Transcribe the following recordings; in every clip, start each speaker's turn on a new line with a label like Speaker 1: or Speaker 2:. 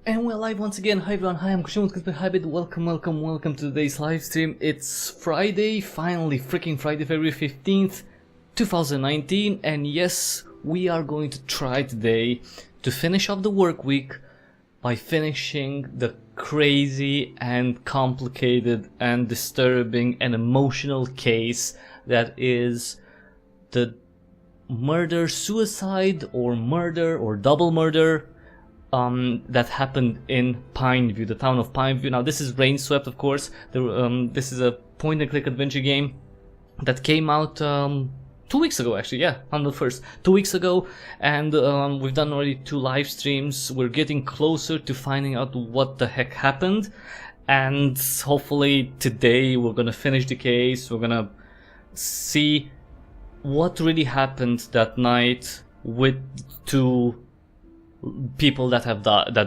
Speaker 1: And we're live once again. Hi everyone, hi, I'm ALL the Cryptic Hybrid. Welcome to today's live stream. It's Friday, finally, freaking Friday, February 15th, 2019. And yes, we are going to try today to finish off the work week by finishing the crazy and complicated and disturbing and emotional case that is the murder, suicide, or murder, or double murder that happened in Pineview, the town of Pineview. Now this is Rainswept, of course. This is a point-and-click adventure game that came out 2 weeks ago, actually. Yeah, on the 1st, 2 weeks ago, and we've done already 2 live streams. We're getting closer to finding out what the heck happened, and hopefully today we're gonna finish the case. We're gonna see what really happened that night with 2 people that have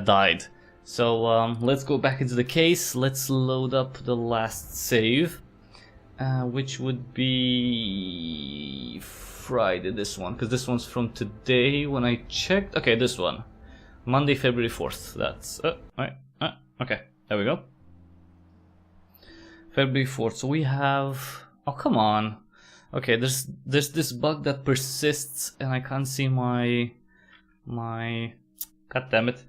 Speaker 1: died. So let's go back into the case. Let's load up the last save, which would be Friday, this one, because this one's from today when I checked. Okay, this one, Monday, February 4th. That's right. Okay, there we go. February 4th. So we have, oh come on. Okay, there's this bug that persists and I can't see my God damn it!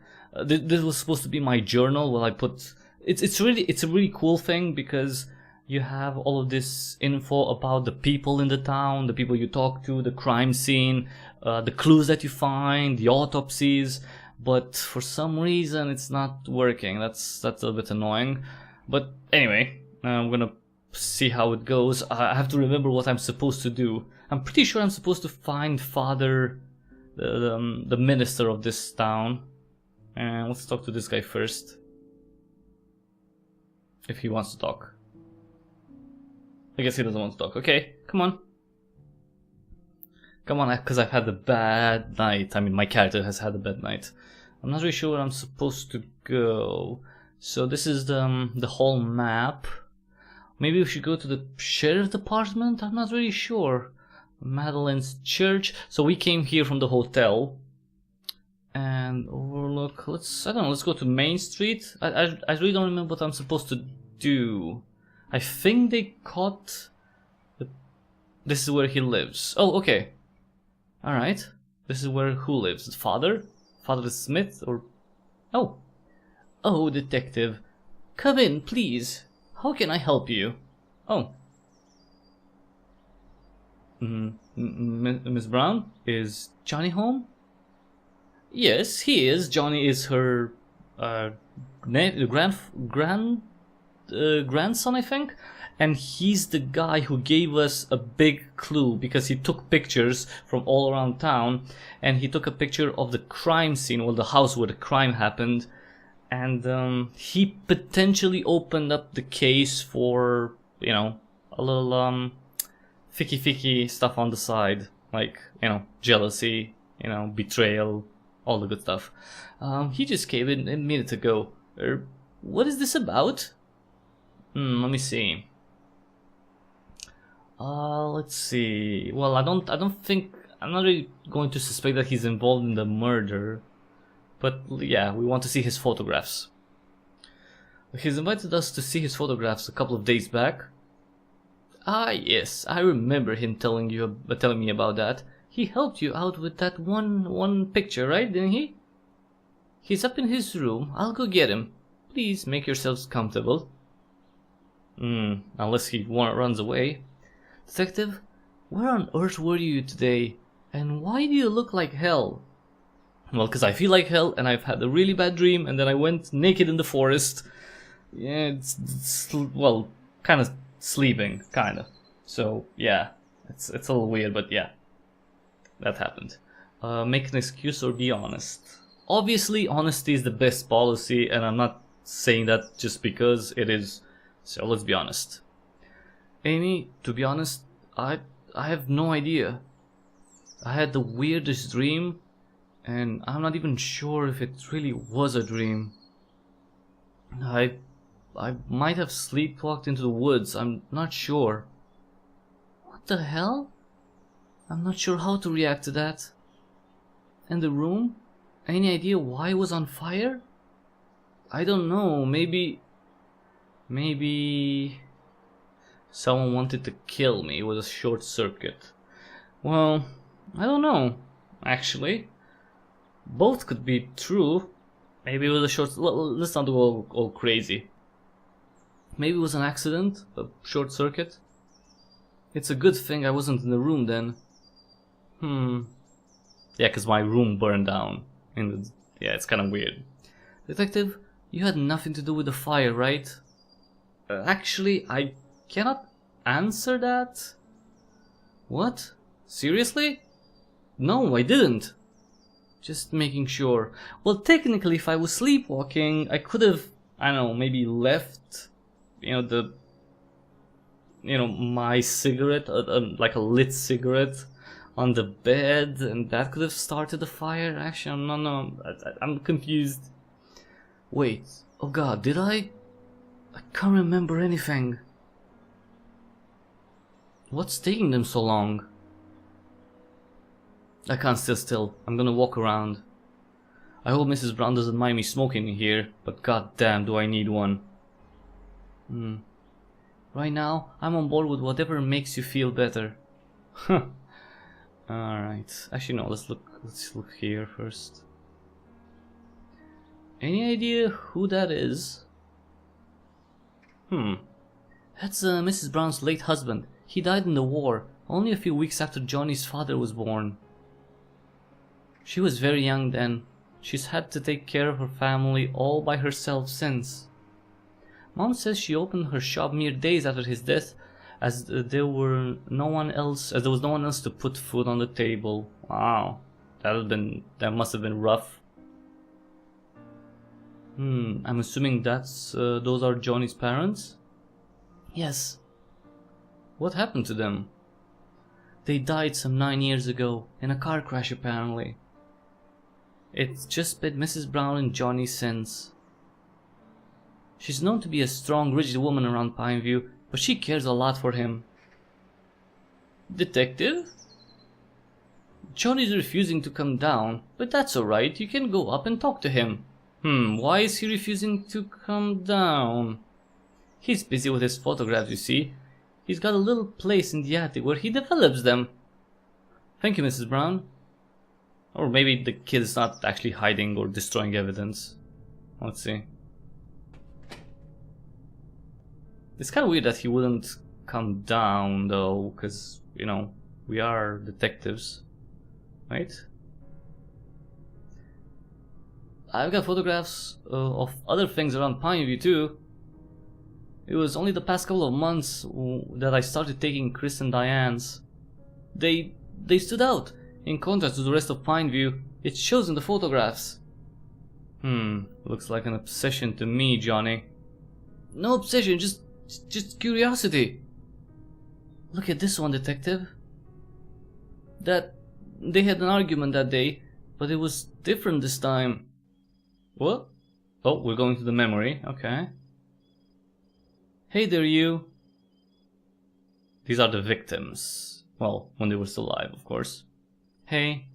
Speaker 1: This was supposed to be my journal. Well, I put it's a really cool thing because you have all of this info about the people in the town, the people you talk to, the crime scene, the clues that you find, the autopsies. But for some reason, it's not working. That's a little bit annoying. But anyway, I'm gonna see how it goes. I have to remember what I'm supposed to do. I'm pretty sure I'm supposed to find Father, the minister of this town, and let's talk to this guy first, if he wants to talk. I guess he doesn't want to talk. Okay, come on, because I've had a bad night. I mean, my character has had a bad night. I'm not really sure where I'm supposed to go. So this is the whole map. Maybe we should go to the sheriff department. I'm not really sure. Madeline's church. So we came here from the hotel and overlook. Let's go to Main Street. I really don't remember what I'm supposed to do. I think they caught this is where he lives. Oh, okay. Alright. This is where who lives? Father Smith, or oh, detective, come in, please. How can I help you? Oh. Miss Brown, is Johnny home? Yes, he is. Johnny is her grandson, I think, and he's the guy who gave us a big clue because he took pictures from all around town, and he took a picture of the crime scene, well, the house where the crime happened, and he potentially opened up the case for, you know, a little ficky stuff on the side, like, you know, jealousy, you know, betrayal, all the good stuff. He just came in a minute ago. What is this about? Let me see. Let's see. Well, I don't think, I'm not really going to suspect that he's involved in the murder, but yeah, we want to see his photographs. He's invited us to see his photographs a couple of days back. Ah, yes, I remember him telling me about that. He helped you out with that one picture, right? Didn't he? He's up in his room. I'll go get him. Please make yourselves comfortable. Unless he runs away. Detective, where on earth were you today? And why do you look like hell? Well, because I feel like hell, and I've had a really bad dream, and then I went naked in the forest. Yeah, it's well, kind of sleeping, kind of. So yeah, it's a little weird, but yeah, that happened. Make an excuse or be honest. Obviously, honesty is the best policy, and I'm not saying that just because it is. So let's be honest. Amy, to be honest, I have no idea. I had the weirdest dream, and I'm not even sure if it really was a dream. I might have sleepwalked into the woods, I'm not sure. What the hell? I'm not sure how to react to that. And the room? Any idea why it was on fire? I don't know, maybe someone wanted to kill me with a short circuit. Well, I don't know, actually. Both could be true. Maybe it was a short... Let's not go all crazy. Maybe it was an accident, a short circuit. It's a good thing I wasn't in the room then. Yeah, because my room burned down. Yeah, it's kind of weird. Detective, you had nothing to do with the fire, right? Actually, I cannot answer that. What? Seriously? No, I didn't. Just making sure. Well, technically, if I was sleepwalking, I could have, I don't know, maybe left, my cigarette, like a lit cigarette, on the bed, and that could have started the fire. Actually, I'm confused. Wait, oh god, did I? I can't remember anything. What's taking them so long? I can't stay still. I'm gonna walk around. I hope Mrs. Brown doesn't mind me smoking in here, but goddamn, do I need one. Right now, I'm on board with whatever makes you feel better. Huh. Alright. Actually, no, let's look here first. Any idea who that is? That's Mrs. Brown's late husband. He died in the war, only a few weeks after Johnny's father was born. She was very young then. She's had to take care of her family all by herself since. Mom says she opened her shop mere days after his death, as there was no one else to put food on the table. Wow, that must have been rough. I'm assuming those are Johnny's parents? Yes. What happened to them? They died some 9 years ago, in a car crash apparently. It's just been Mrs. Brown and Johnny since. She's known to be a strong, rigid woman around Pineview, but she cares a lot for him. Detective? Johnny's refusing to come down, but that's alright, you can go up and talk to him. Why is he refusing to come down? He's busy with his photographs, you see. He's got a little place in the attic where he develops them. Thank you, Mrs. Brown. Or maybe the kid is not actually hiding or destroying evidence. Let's see. It's kind of weird that he wouldn't come down though, because, we are detectives, right? I've got photographs of other things around Pineview too. It was only the past couple of months that I started taking Chris and Diane's. They stood out. In contrast to the rest of Pineview, it shows in the photographs. Looks like an obsession to me, Johnny. No obsession, just curiosity. Look at this one, detective. They had an argument that day, but it was different this time. What? Oh, we're going to the memory, okay. Hey there, you. These are the victims. Well, when they were still alive, of course. Hey.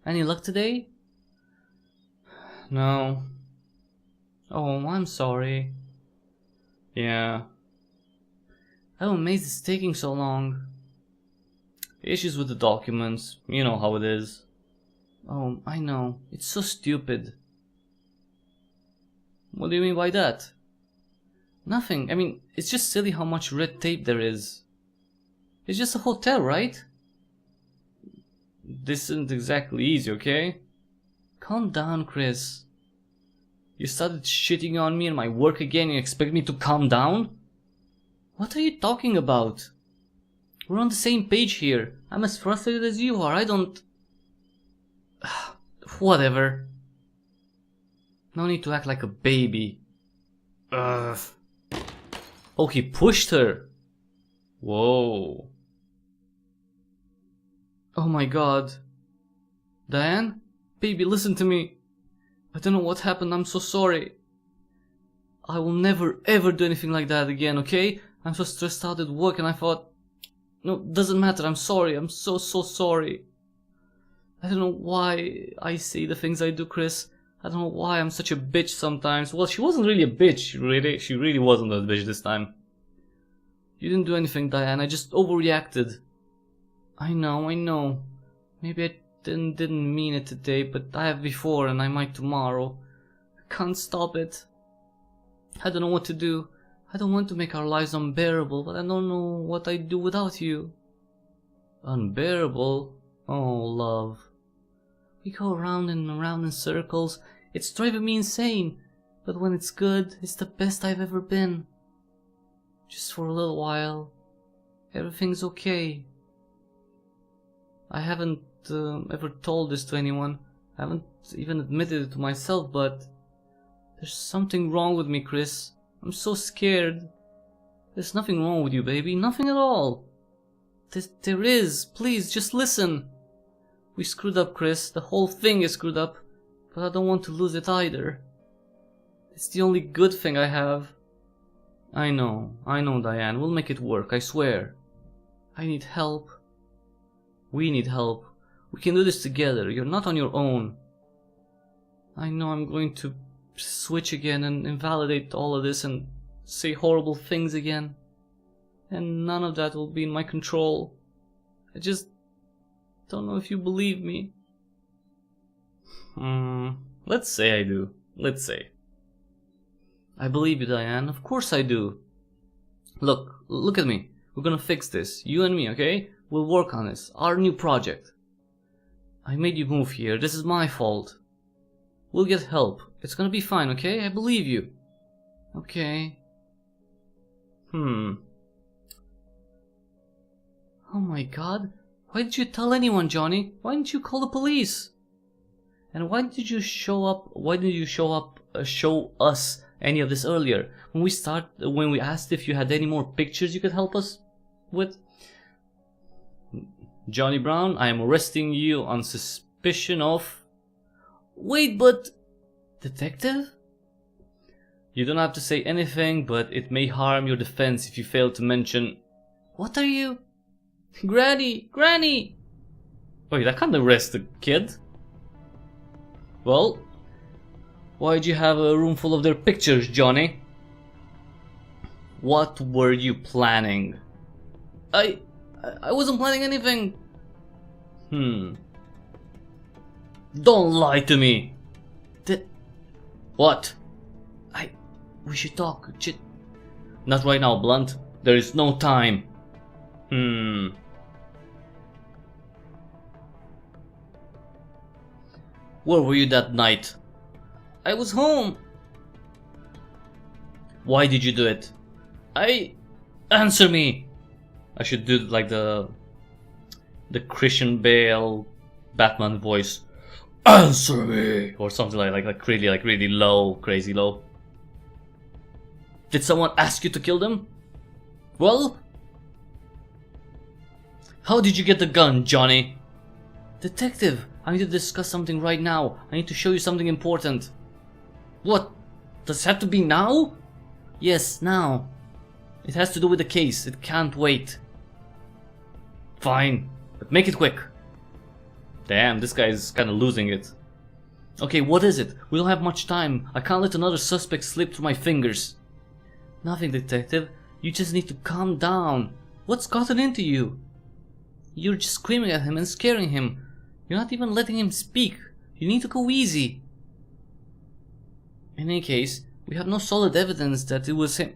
Speaker 1: Any luck today? No. Oh, I'm sorry. Yeah. I'm amazed it's taking so long. Issues with the documents, you know how it is. Oh, I know. It's so stupid. What do you mean by that? Nothing. I mean, it's just silly how much red tape there is. It's just a hotel, right? This isn't exactly easy, okay? Calm down, Chris. You started shitting on me and my work again and you expect me to calm down? What are you talking about? We're on the same page here. I'm as frustrated as you are. I don't... Whatever. No need to act like a baby. Ugh. Oh, he pushed her. Whoa. Oh my god. Diane? Baby, listen to me. I don't know what happened, I'm so sorry. I will never ever do anything like that again, okay? I'm so stressed out at work and I thought... No, doesn't matter, I'm sorry, I'm so sorry. I don't know why I say the things I do, Chris. I don't know why I'm such a bitch sometimes. Well, she wasn't really a bitch. She really wasn't a bitch this time. You didn't do anything, Diane. I just overreacted. I know. Maybe I didn't mean it today, but I have before and I might tomorrow. I can't stop it. I don't know what to do. I don't want to make our lives unbearable, but I don't know what I'd do without you. Unbearable? Oh, love. We go around and around in circles. It's driving me insane. But when it's good, it's the best I've ever been. Just for a little while. Everything's okay. I haven't ever told this to anyone. I haven't even admitted it to myself, but there's something wrong with me, Chris. I'm so scared. There's nothing wrong with you, baby. Nothing at all. There is. Please, just listen. We screwed up, Chris. The whole thing is screwed up. But I don't want to lose it either. It's the only good thing I have. I know, Diane. We'll make it work, I swear. I need help. We need help. We can do this together. You're not on your own. I know I'm going to switch again and invalidate all of this and say horrible things again. And none of that will be in my control. I just don't know if you believe me. Let's say I do. Let's say. I believe you, Diane. Of course I do. Look at me. We're gonna fix this. You and me, okay? We'll work on this. Our new project. I made you move here. This is my fault. We'll get help. It's gonna be fine, okay? I believe you. Okay. Oh my god. Why did you tell anyone, Johnny? Why didn't you call the police? And why did you show up? Why didn't you show us any of this earlier? When we asked if you had any more pictures you could help us with? Johnny Brown, I am arresting you on suspicion of... Wait, but... Detective? You don't have to say anything, but it may harm your defense if you fail to mention... What are you? Granny! Wait, I can't arrest the kid. Well, why'd you have a room full of their pictures, Johnny? What were you planning? I wasn't planning anything. Don't lie to me. What? We should talk. Not right now, Blunt. There is no time. Where were you that night? I was home. Why did you do it? Answer me. I should do like the Christian Bale Batman voice. Answer me, or something like really low, crazy low. Did someone ask you to kill them? Well, how did you get the gun, Johnny? Detective, I need to discuss something right now. I need to show you something important. What? Does it have to be now? Yes, now. It has to do with the case. It can't wait. Fine, but make it quick. Damn, this guy is kind of losing it. Okay, what is it? We don't have much time. I can't let another suspect slip through my fingers. Nothing, detective. You just need to calm down. What's gotten into you? You're just screaming at him and scaring him. You're not even letting him speak. You need to go easy. In any case, we have no solid evidence that it was him.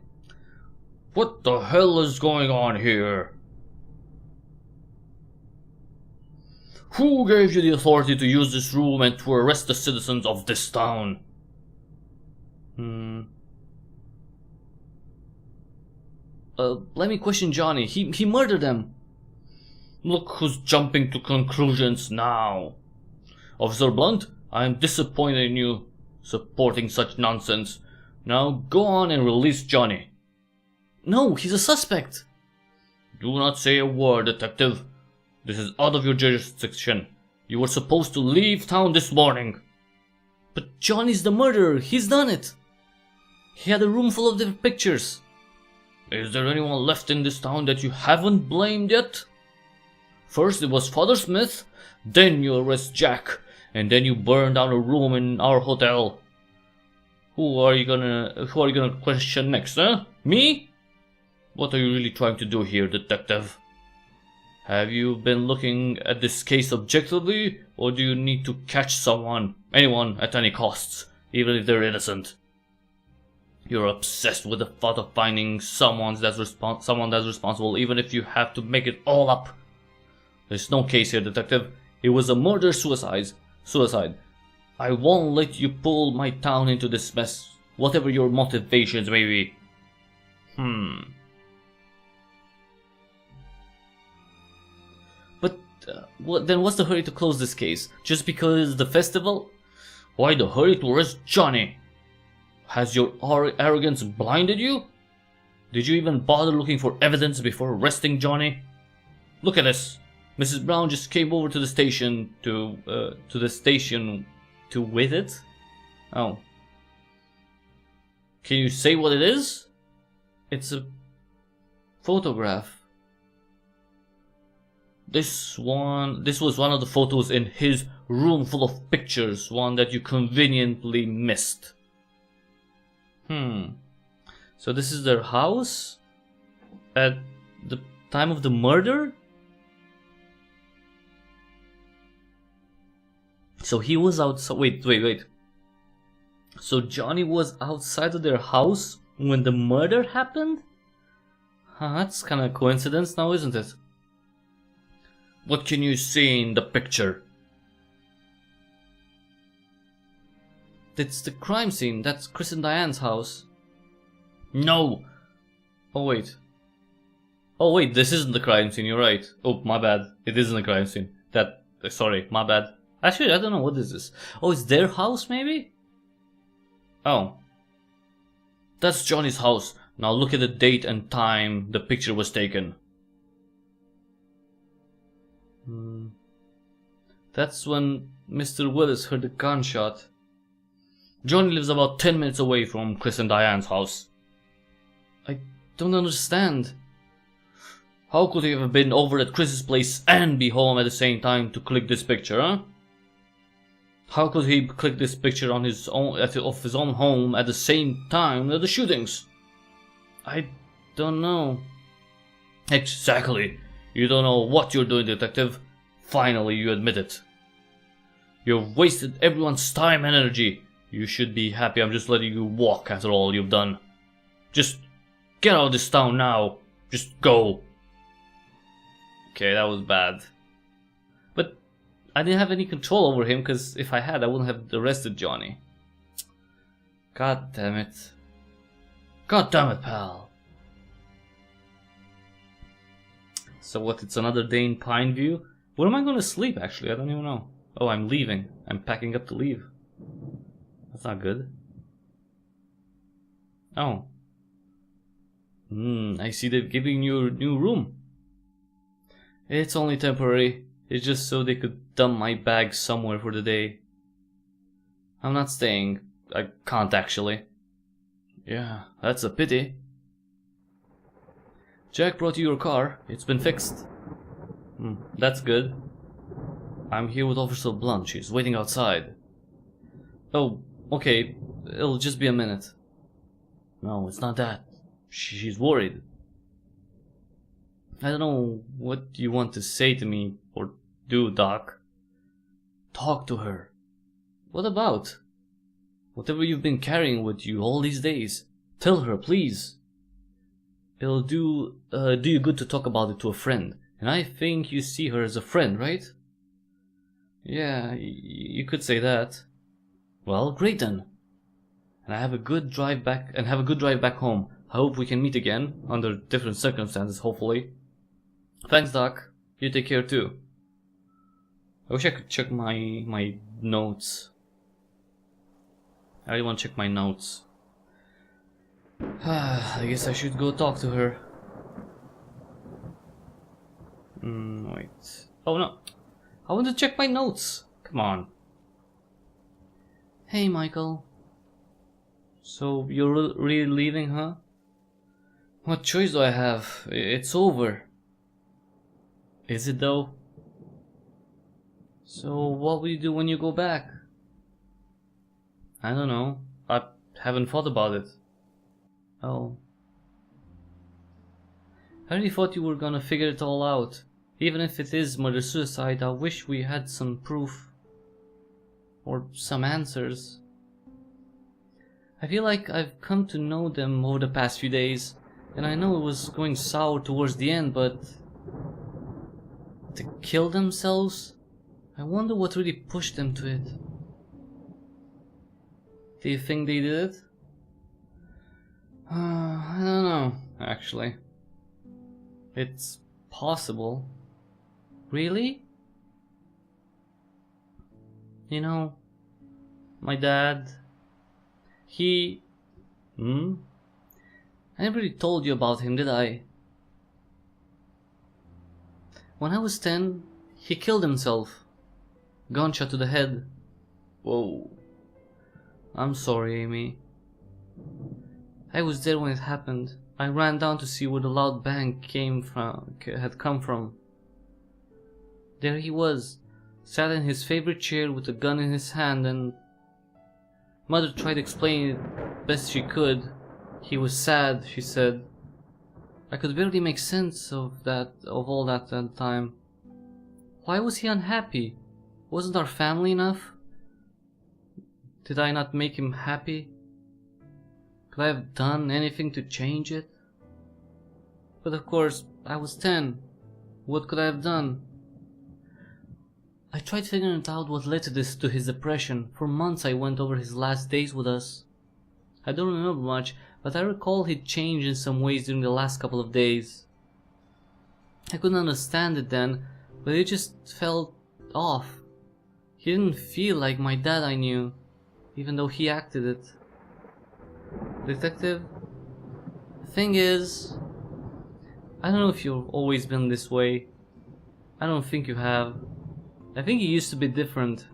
Speaker 1: What the hell is going on here? Who gave you the authority to use this room and to arrest the citizens of this town? Let me question Johnny. He murdered them. Look who's jumping to conclusions now. Officer Blunt, I am disappointed in you supporting such nonsense. Now go on and release Johnny. No, he's a suspect. Do not say a word, detective. This is out of your jurisdiction. You were supposed to leave town this morning. But Johnny's the murderer. He's done it. He had a room full of their pictures. Is there anyone left in this town that you haven't blamed yet? First it was Father Smith, then you arrest Jack, and then you burn down a room in our hotel. Who are you gonna question next, huh? Me? What are you really trying to do here, detective? Have you been looking at this case objectively, or do you need to catch anyone at any costs, even if they're innocent? You're obsessed with the thought of finding someone that's responsible, even if you have to make it all up. There's no case here, detective. It was a murder-suicide. I won't let you pull my town into this mess, whatever your motivations may be. But then what's the hurry to close this case? Just because the festival? Why the hurry to arrest Johnny? Has your arrogance blinded you? Did you even bother looking for evidence before arresting Johnny? Look at this. Mrs. Brown just came over to the station to with it? Oh. Can you say what it is? It's a photograph. This was one of the photos in his room full of pictures, one that you conveniently missed. So this is their house at the time of the murder? So he was outside. Wait. So Johnny was outside of their house when the murder happened? That's kind of a coincidence now, isn't it? What can you see in the picture? It's the crime scene. That's Chris and Diane's house. No! Oh wait, this isn't the crime scene, you're right. Oh, my bad. It isn't the crime scene. Sorry, my bad. Actually, I don't know, what is this? Oh, it's their house, maybe? Oh. That's Johnny's house. Now look at the date and time the picture was taken. That's when Mr. Willis heard the gunshot. Johnny lives about 10 minutes away from Chris and Diane's house. I don't understand. How could he have been over at Chris's place and be home at the same time to click this picture, huh? How could he click this picture on his own of his own home at the same time as the shootings? I don't know. Exactly. You don't know what you're doing, detective. Finally, you admit it. You've wasted everyone's time and energy. You should be happy I'm just letting you walk after all you've done. Just get out of this town now. Just go. Okay, that was bad. But I didn't have any control over him, because if I had, I wouldn't have arrested Johnny. God damn it. God damn it, pal. So what, it's another day in Pineview? Where am I going to sleep, actually? I don't even know. Oh, I'm leaving. I'm packing up to leave. That's not good. Oh. I see they're giving you a new room. It's only temporary. It's just so they could dump my bag somewhere for the day. I'm not staying. I can't actually. Yeah, that's a pity. Jack brought you your car. It's been fixed. That's good. I'm here with Officer Blunt. She's waiting outside. Oh, okay. It'll just be a minute. No, it's not that. She's worried. I don't know what you want to say to me or do, Doc. Talk to her. What about? Whatever you've been carrying with you all these days. Tell her, please. It'll do you good to talk about it to a friend. And I think you see her as a friend, right? Yeah, you could say that. Well, great then. And have a good drive back home. I hope we can meet again under different circumstances, hopefully. Thanks, Doc. You take care too. I wish I could check my notes. I really want to check my notes. I guess I should go talk to her. Wait. Oh no. I want to check my notes. Come on. Hey, Michael. So, you're really leaving, huh? What choice do I have? It's over. Is it though? So what will you do when you go back? I don't know. I haven't thought about it. Oh. I really thought you were gonna figure it all out. Even if it is murder-suicide, I wish we had some proof. Or some answers. I feel like I've come to know them over the past few days, and I know it was going sour towards the end, but... to kill themselves? I wonder what really pushed them to it. Do you think they did it? I don't know, actually. It's possible. Really? You know, my dad, I never really told you about him, did I? When I was 10, he killed himself. Gunshot to the head. Whoa. I'm sorry, Amy. I was there when it happened. I ran down to see where the loud bang had come from. There he was, sat in his favorite chair with a gun in his hand, and Mother tried explaining it best she could. He was sad, she said. I could barely make sense of all that at the time. Why was he unhappy? Wasn't our family enough? Did I not make him happy? Could I have done anything to change it? But of course, I was 10. What could I have done? I tried figuring out what led to his depression. For months I went over his last days with us. I don't remember much, but I recall he'd changed in some ways during the last couple of days. I couldn't understand it then, but it just felt off. He didn't feel like my dad I knew, even though he acted it. Detective? The thing is, I don't know if you've always been this way. I don't think you have. I think you used to be different.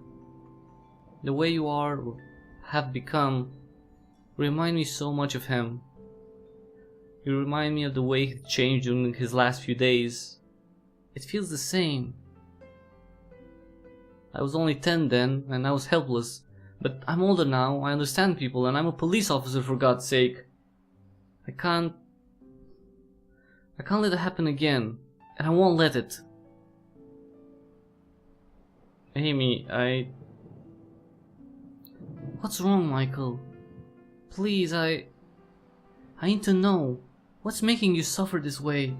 Speaker 1: The way you are, or have become, remind me so much of him. You remind me of the way he changed during his last few days. It feels the same. I was only 10 then, and I was helpless. But I'm older now, I understand people, and I'm a police officer for God's sake. I can't let it happen again, and I won't let it. Amy, What's wrong, Michael? Please, I need to know. What's making you suffer this way?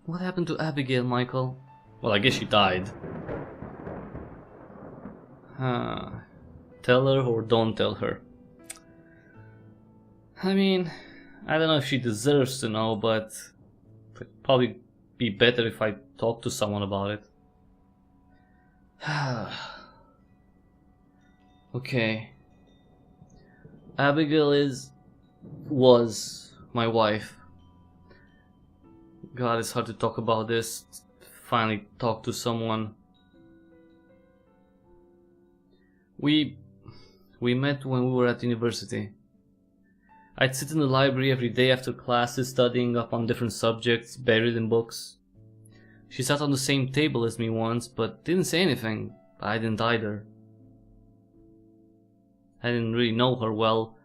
Speaker 1: What happened to Abigail, Michael? Well, I guess she died. Tell her or don't tell her. I mean, I don't know if she deserves to know, but it'd probably be better if I talk to someone about it. Okay. Abigail was my wife. God, it's hard to talk about this. Finally talk to someone. We met when we were at university. I'd sit in the library every day after classes, studying up on different subjects, buried in books. She sat on the same table as me once, but didn't say anything. I didn't either. I didn't really know her well.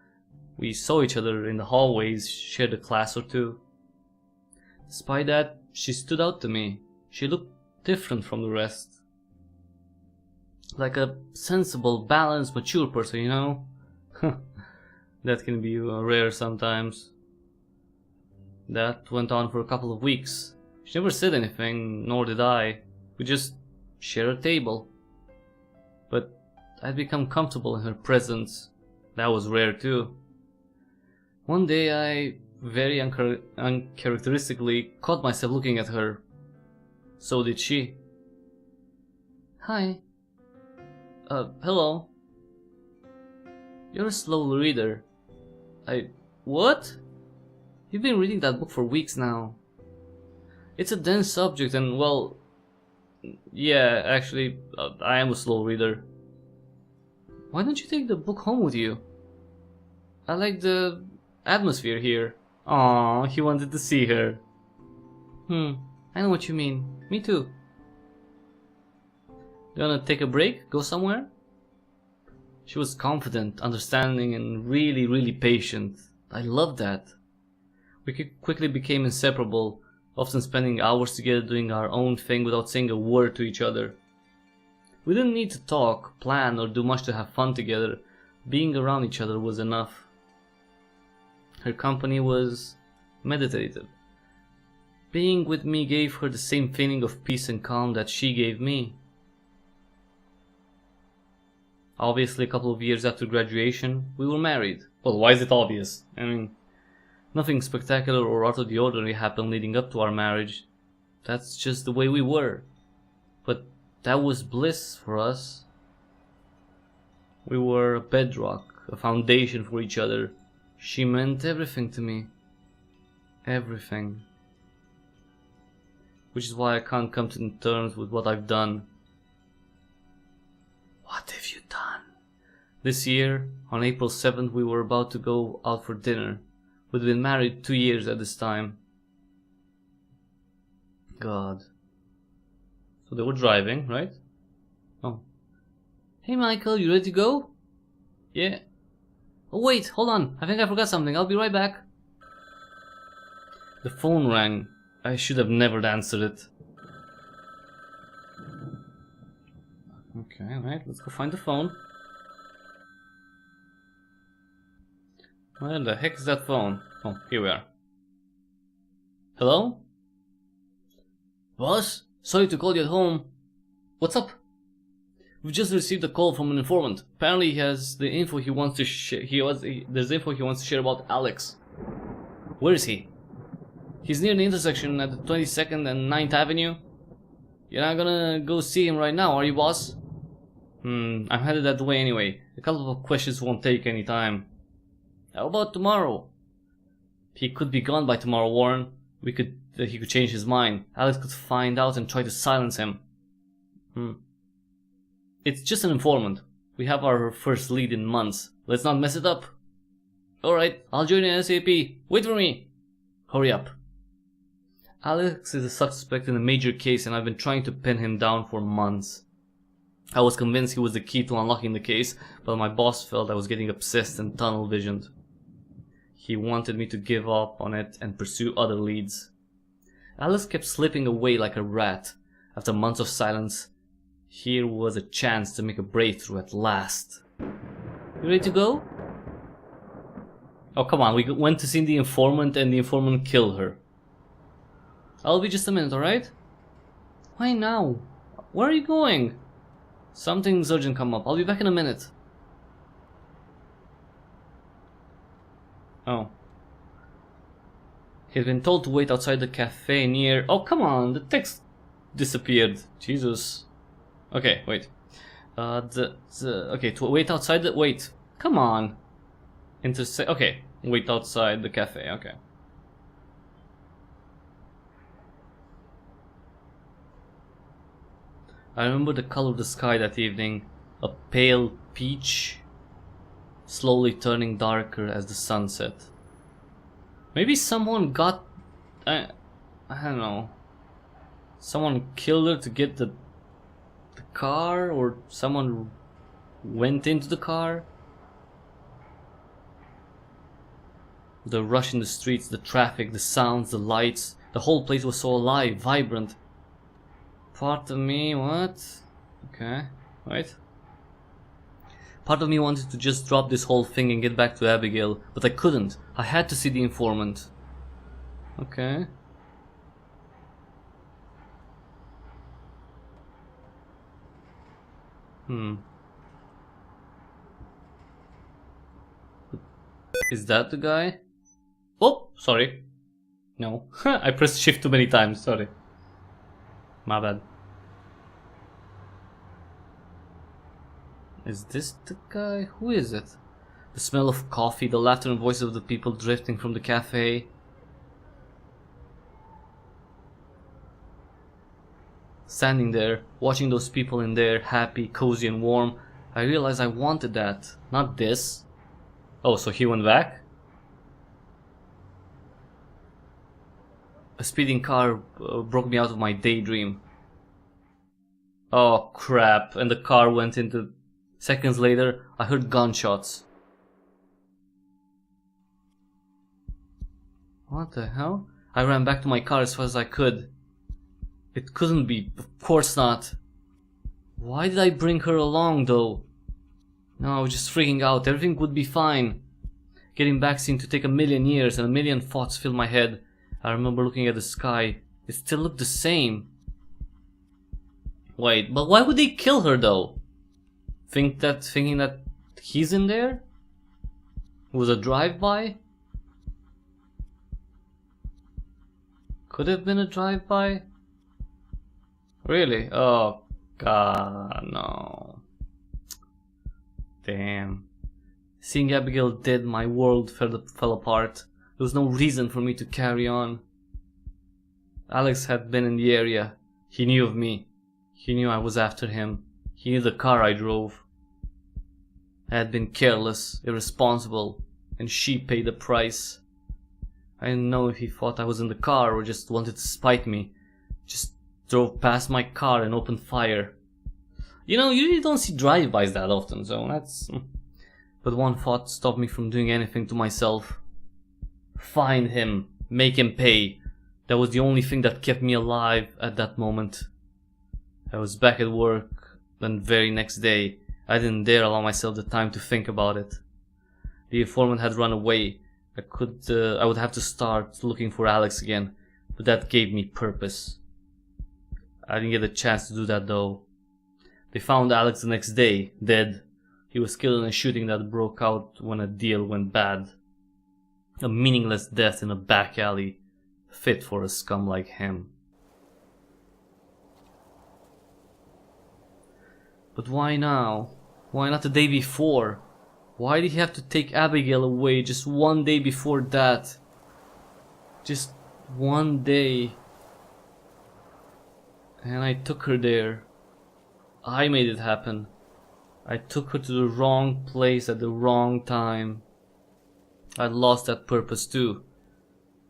Speaker 1: We saw each other in the hallways, shared a class or two. Despite that, she stood out to me. She looked different from the rest. Like a sensible, balanced, mature person, you know? That can be rare sometimes. That went on for a couple of weeks. She never said anything, nor did I. We just shared a table. But I'd become comfortable in her presence. That was rare too. One day I very uncharacteristically caught myself looking at her. So did she. Hi. Hello. You're a slow reader. What? You've been reading that book for weeks now. It's a dense subject and, well... Yeah, actually, I am a slow reader. Why don't you take the book home with you? I like the atmosphere here. Aww, he wanted to see her. I know what you mean. Me too. You wanna take a break? Go somewhere? She was confident, understanding, and really patient. I loved that. We quickly became inseparable, often spending hours together doing our own thing without saying a word to each other. We didn't need to talk, plan, or do much to have fun together. Being around each other was enough. Her company was meditative. Being with me gave her the same feeling of peace and calm that she gave me. Obviously, a couple of years after graduation, we were married. Well, why is it obvious? I mean, nothing spectacular or out of the ordinary happened leading up to our marriage. That's just the way we were. But that was bliss for us. We were a bedrock, a foundation for each other. She meant everything to me. Everything. Which is why I can't come to terms with what I've done. What have you done? This year, on April 7th, we were about to go out for dinner. We'd been married 2 years at this time. God. So they were driving, right? Oh. Hey Michael, you ready to go? Yeah. Oh wait, hold on. I think I forgot something. I'll be right back. The phone rang. I should have never answered it. Okay, alright, let's go find the phone. Where the heck is that phone? Oh, here we are. Hello? Boss? Sorry to call you at home. What's up? We've just received a call from an informant. Apparently he has the info he wants to share. There's info he wants to share about Alex. Where is he? He's near the intersection at the 22nd and 9th Avenue. You're not gonna go see him right now, are you, boss? I'm headed that way anyway. A couple of questions won't take any time. How about tomorrow? He could be gone by tomorrow, Warren. He could change his mind. Alex could find out and try to silence him. It's just an informant. We have our first lead in months. Let's not mess it up. Alright, I'll join you ASAP. Wait for me. Hurry up. Alex is a suspect in a major case and I've been trying to pin him down for months. I was convinced he was the key to unlocking the case, but my boss felt I was getting obsessed and tunnel visioned. He wanted me to give up on it and pursue other leads. Alex kept slipping away like a rat. After months of silence, here was a chance to make a breakthrough at last. You ready to go? Oh, come on, we went to see the informant and the informant killed her. I'll be just a minute, alright? Why now? Where are you going? Something's urgent come up. I'll be back in a minute. Oh. He's been told to wait outside the cafe near... Oh, come on, the text disappeared. Jesus. Okay, wait. Okay, to wait outside the... Wait. Come on. Okay, wait outside the cafe, okay. I remember the color of the sky that evening. A pale peach, slowly turning darker as the sun set. Maybe someone got... I don't know. Someone killed her to get the car, or someone went into the car. The rush in the streets, the traffic, the sounds, the lights. The whole place was so alive, vibrant. Part of me, what? Okay, wait. Part of me wanted to just drop this whole thing and get back to Abigail, but I couldn't. I had to see the informant. Okay. Is that the guy? Oh, sorry. No, I pressed shift too many times, sorry. My bad. Is this the guy? Who is it? The smell of coffee, the laughter and voices of the people drifting from the cafe. Standing there, watching those people in there, happy, cozy and warm, I realized I wanted that, not this. Oh, so he went back? A speeding car broke me out of my daydream. Oh crap, and the car went into... Seconds later, I heard gunshots. What the hell? I ran back to my car as fast as I could. It couldn't be, of course not. Why did I bring her along though? No, I was just freaking out, everything would be fine. Getting back seemed to take a million years and a million thoughts filled my head. I remember looking at the sky, it still looked the same. Wait, but why would they kill her though? Thinking that he's in there? It was a drive-by? Could have been a drive-by? Really? Oh god, no. Damn. Seeing Abigail dead, my world fell apart. There was no reason for me to carry on. Alex had been in the area. He knew of me. He knew I was after him. He knew the car I drove. I had been careless, irresponsible, and she paid the price. I didn't know if he thought I was in the car or just wanted to spite me. Just drove past my car and opened fire. You know, you usually don't see drive-bys that often, so that's... But one thought stopped me from doing anything to myself. Find him. Make him pay. That was the only thing that kept me alive at that moment. I was back at work, and the very next day, I didn't dare allow myself the time to think about it. The informant had run away. I would have to start looking for Alex again, but that gave me purpose. I didn't get a chance to do that though. They found Alex the next day, dead. He was killed in a shooting that broke out when a deal went bad. A meaningless death in a back alley, fit for a scum like him. But why now? Why not the day before? Why did he have to take Abigail away just one day before that? Just one day. And I took her there. I made it happen. I took her to the wrong place at the wrong time. I lost that purpose too.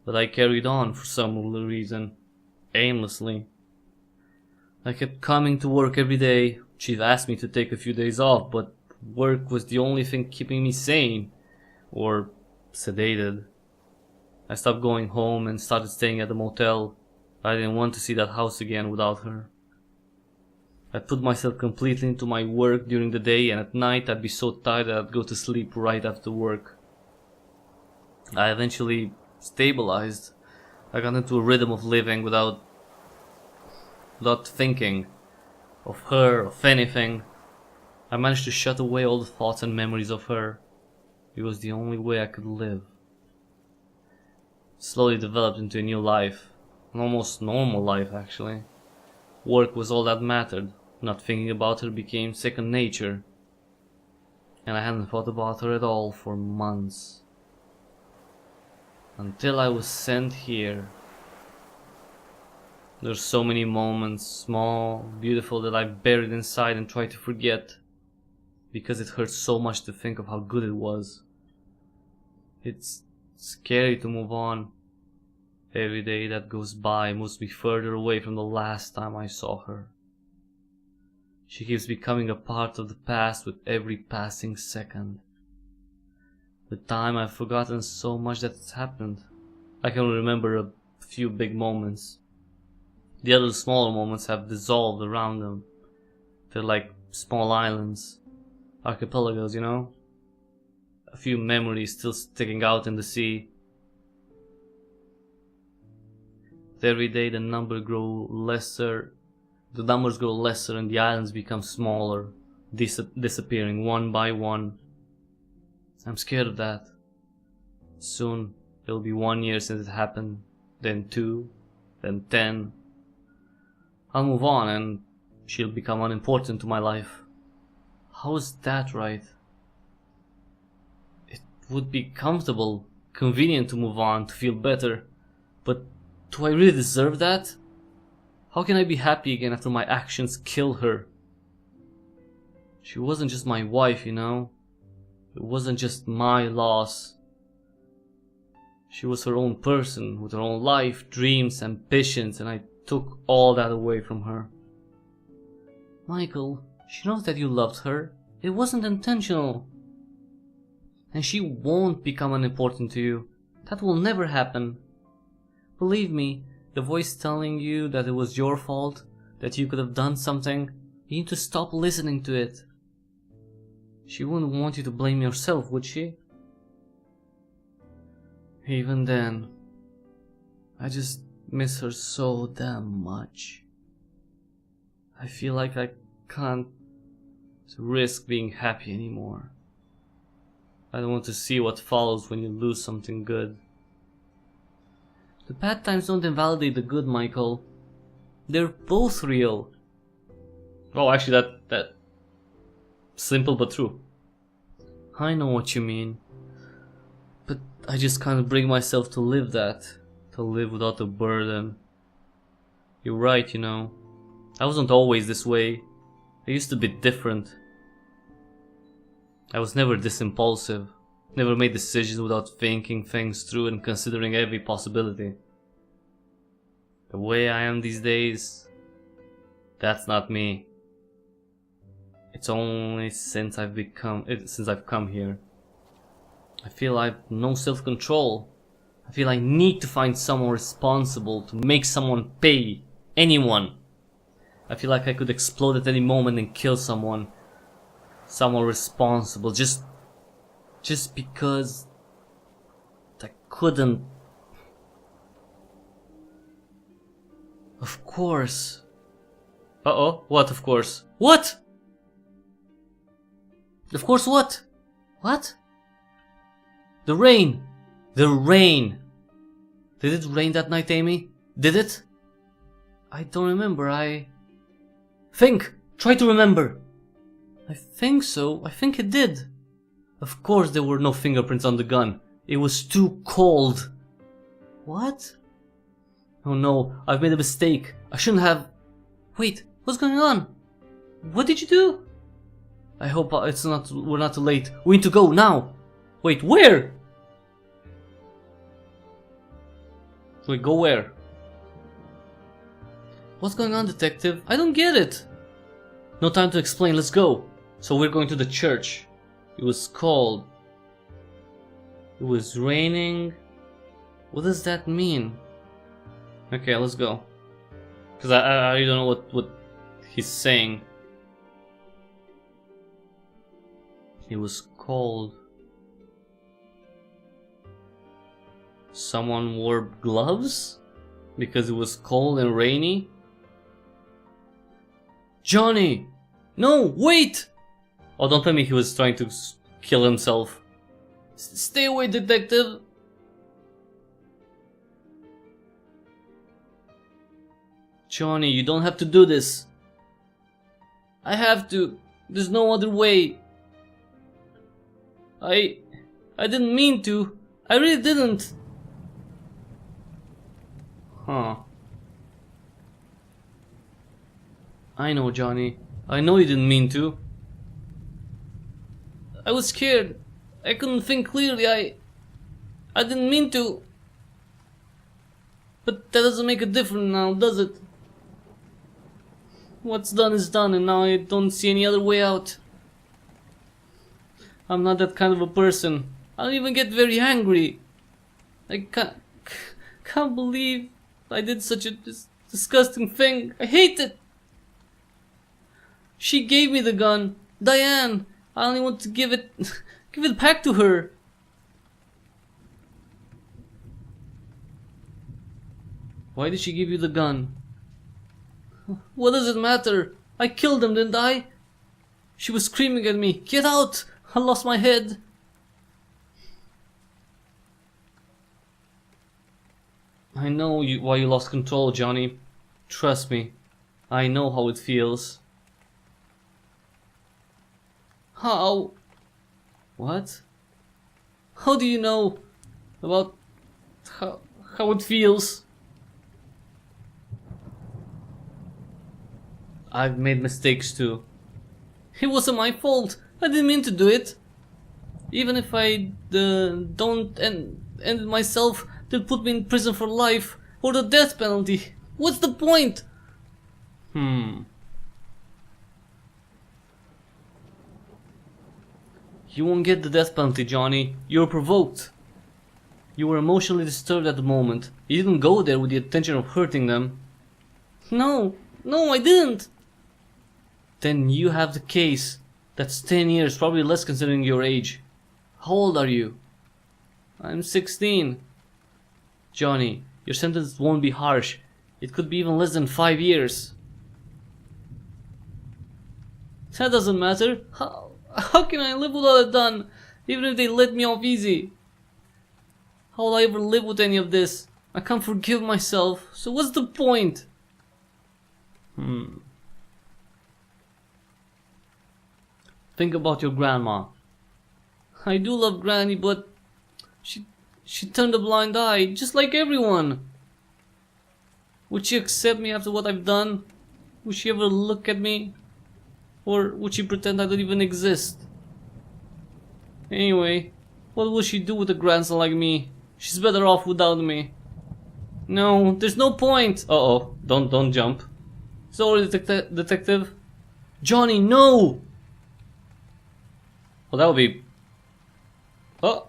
Speaker 1: But I carried on for some reason. Aimlessly. I kept coming to work every day. She'd asked me to take a few days off, but work was the only thing keeping me sane. Or sedated. I stopped going home and started staying at the motel. I didn't want to see that house again without her. I put myself completely into my work during the day, and at night I'd be so tired that I'd go to sleep right after work. I eventually stabilized. I got into a rhythm of living without thinking of her, of anything. I managed to shut away all the thoughts and memories of her. It was the only way I could live. Slowly developed into a new life. An almost normal life, actually. Work was all that mattered. Not thinking about her became second nature. And I hadn't thought about her at all for months. Until I was sent here. There's so many moments, small, beautiful, that I buried inside and tried to forget. Because it hurts so much to think of how good it was. It's scary to move on. Every day that goes by moves me further away from the last time I saw her. She keeps becoming a part of the past with every passing second. With time I've forgotten so much that has happened. I can remember a few big moments. The other smaller moments have dissolved around them. They're like small islands. Archipelagos, you know? A few memories still sticking out in the sea. But every day the numbers grow lesser and the islands become smaller, disappearing one by one. I'm scared of that. Soon it'll be 1 year since it happened, then 2, then 10. I'll move on and she'll become unimportant to my life. How is that right? It would be comfortable, convenient to move on, to feel better, but do I really deserve that? How can I be happy again after my actions kill her? She wasn't just my wife, you know? It wasn't just my loss. She was her own person, with her own life, dreams, ambitions, and I took all that away from her. Michael, she knows that you loved her. It wasn't intentional. And she won't become unimportant to you. That will never happen. Believe me, the voice telling you that it was your fault, that you could have done something, you need to stop listening to it. She wouldn't want you to blame yourself, would she? Even then, I just miss her so damn much. I feel like I can't risk being happy anymore. I don't want to see what follows when you lose something good. The bad times don't invalidate the good, Michael. They're both real. Oh, actually, that simple but true. I know what you mean. But I just can't bring myself to live that. To live without the burden. You're right, you know. I wasn't always this way. I used to be different. I was never this impulsive. Never made decisions without thinking things through and considering every possibility. The way I am these days, that's not me. It's only since I've come here. I feel I've no self-control. I feel I need to find someone responsible to make someone pay. Anyone. I feel like I could explode at any moment and kill someone. Someone responsible. Just because I couldn't. Of course. Uh-oh. What, of course? What? Of course what? What? The rain. The rain. Did it rain that night, Amy? Did it? I don't remember. Think. Try to remember. I think so. I think it did. Of course there were no fingerprints on the gun. It was too cold. What? Oh no, I've made a mistake. I shouldn't have... Wait, what's going on? What did you do? I hope we're not too late. We need to go now. Wait, where? Wait, go where? What's going on, detective? I don't get it. No time to explain, let's go. So we're going to the church. It was cold. It was raining. What does that mean? Okay, let's go. Because I don't know what he's saying. It was cold. Someone wore gloves? Because it was cold and rainy? Johnny! No, wait! Oh, don't tell me he was trying to kill himself. Stay away, detective! Johnny, you don't have to do this. I have to. There's no other way. I didn't mean to. I really didn't. Huh. I know, Johnny. I know you didn't mean to. I was scared. I couldn't think clearly. I didn't mean to. But that doesn't make a difference now, does it? What's done is done, and now I don't see any other way out. I'm not that kind of a person. I don't even get very angry. I can't believe I did such a disgusting thing. I hate it. She gave me the gun. Diane. I only want to give it back to her. Why did she give you the gun? What does it matter? I killed him, didn't I? She was screaming at me. Get out! I lost my head. I know why you lost control, Johnny. Trust me. I know how it feels. How? What? How do you know about how it feels? I've made mistakes too. It wasn't my fault. I didn't mean to do it. Even if I don't, and end it myself, they'll put me in prison for life, or the death penalty. What's the point? You won't get the death penalty, Johnny. You were provoked. You were emotionally disturbed at the moment. You didn't go there with the intention of hurting them. No, I didn't. Then you have the case. That's 10 years, probably less considering your age. How old are you? I'm 16. Johnny, your sentence won't be harsh. It could be even less than 5 years. That doesn't matter. How can I live with all I've done, even if they let me off easy? How will I ever live with any of this? I can't forgive myself, so what's the point? Think about your grandma. I do love Granny, but she turned a blind eye, just like everyone. Would she accept me after what I've done? Would she ever look at me? Or would she pretend I don't even exist? Anyway, what will she do with a grandson like me? She's better off without me. No, there's no point. Uh-oh, don't jump. Sorry, detective. Johnny, no! Well, that would be... Oh!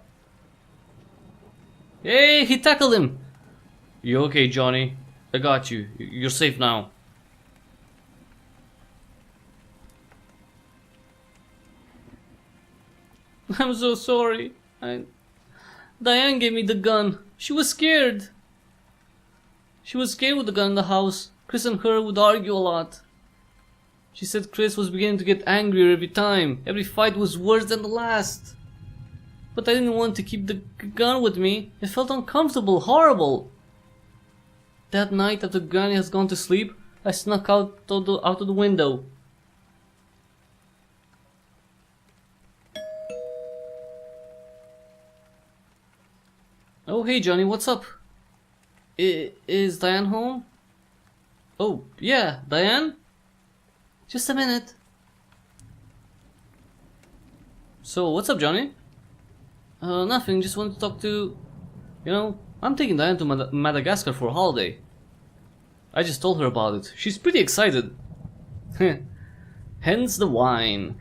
Speaker 1: Hey, he tackled him! You okay, Johnny? I got you. You're safe now. I'm so sorry. Diane gave me the gun. She was scared. She was scared with the gun in the house. Chris and her would argue a lot. She said Chris was beginning to get angrier every time. Every fight was worse than the last. But I didn't want to keep the gun with me. It felt uncomfortable, horrible. That night after Granny has gone to sleep, I snuck out of the window. Oh hey Johnny, what's up? Is Diane home? Oh yeah, Diane? Just a minute. So what's up, Johnny? Nothing, just wanted to talk to... You know, I'm taking Diane to Madagascar for a holiday. I just told her about it. She's pretty excited. Hence the wine.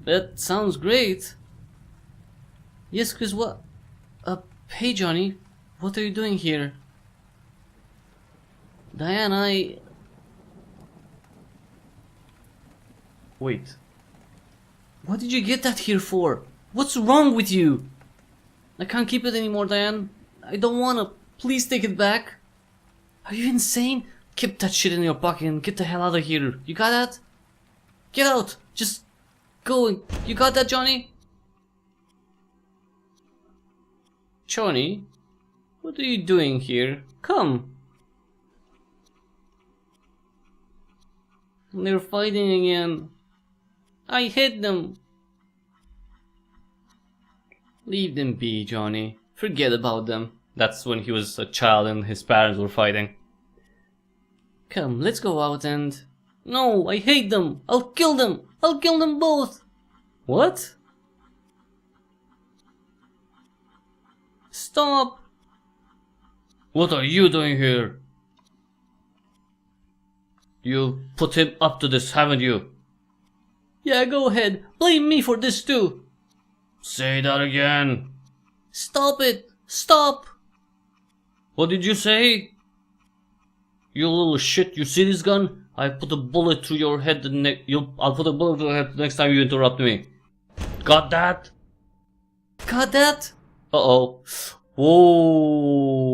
Speaker 1: That sounds great. Yes, Chris, what? Hey Johnny, what are you doing here? Diane, Wait. What did you get that here for? What's wrong with you? I can't keep it anymore, Diane. I don't wanna. Please take it back. Are you insane? Keep that shit in your pocket and get the hell out of here. You got that? Get out! Just go. You got that, Johnny? Johnny? What are you doing here? Come. They're fighting again. I hit them. Leave them be, Johnny. Forget about them. That's when he was a child and his parents were fighting. Come, let's go out and... No, I hate them. I'll kill them. I'll kill them both. What? Stop. What are you doing here? You put him up to this, haven't you? Yeah, go ahead. Blame me for this too. Say that again. Stop it. Stop. What did you say? You little shit, you see this gun? I put a bullet through your head I'll put a bullet through your head the next time you interrupt me. Got that? Got that? Uh-oh. Whoa.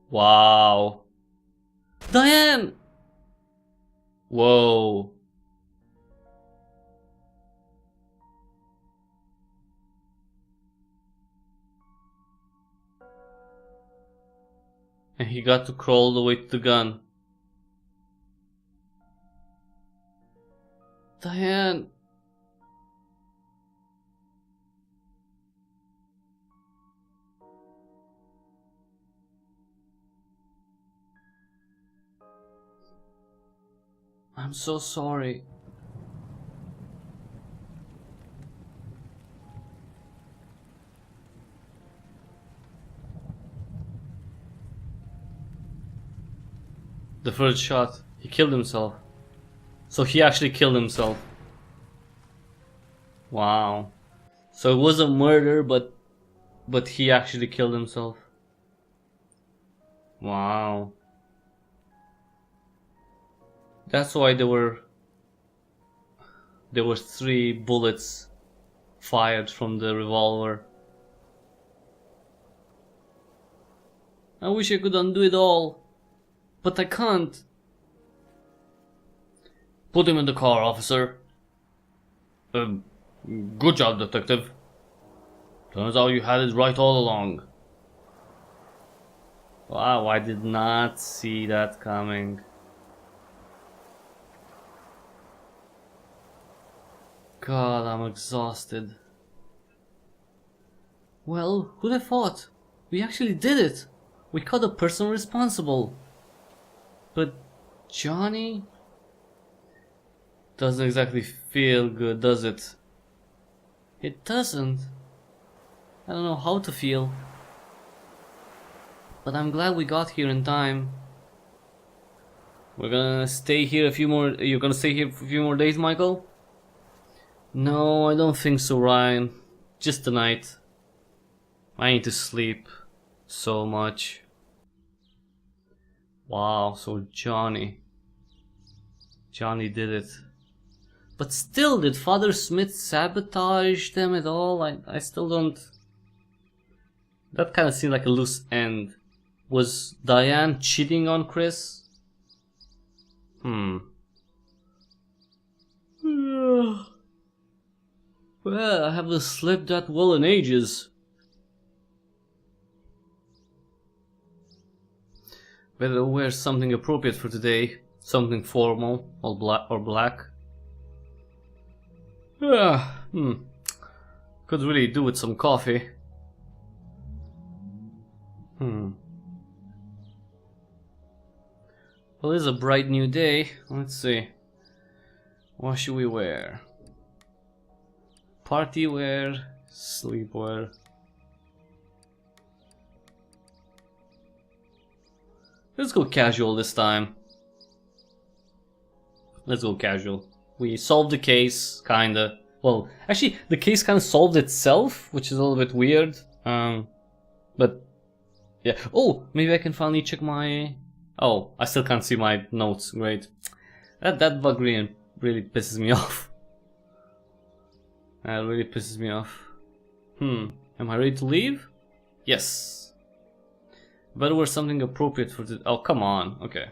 Speaker 1: Wow. Diane! Whoa. And he got to crawl the way to the gun. Diane. I'm so sorry. the first shot. He killed himself. So he actually killed himself. Wow. So it was a murder, but he actually killed himself. Wow. That's why there were 3 bullets fired from the revolver. I wish I could undo it all, but I can't. Put him in the car, officer. Good job, detective. Turns out you had it right all along. Wow, I did not see that coming. God, I'm exhausted. Well, who'd have thought? We actually did it! We caught the person responsible. But Johnny? Doesn't exactly feel good, does it? It doesn't. I don't know how to feel. But I'm glad we got here in time. We're gonna stay here a few more... You're gonna stay here for a few more days, Michael? No, I don't think so, Ryan. Just tonight. I need to sleep so much. Wow, so Johnny did it. But still, did Father Smith sabotage them at all? I still don't... That kind of seemed like a loose end. Was Diane cheating on Chris? Well, I haven't slept that well in ages. Better wear something appropriate for today. Something formal or black. Could really do with some coffee. Well, it's a bright new day. Let's see. What should we wear? Party wear, sleepwear. Let's go casual this time. Let's go casual. We solved the case, kinda. Well, actually, the case kinda solved itself, which is a little bit weird. But yeah. Oh, maybe I can finally check my... Oh, I still can't see my notes. Great. That bug really pisses me off. That really pisses me off. Am I ready to leave? Yes. Better wear something appropriate for the... Oh, come on. Okay.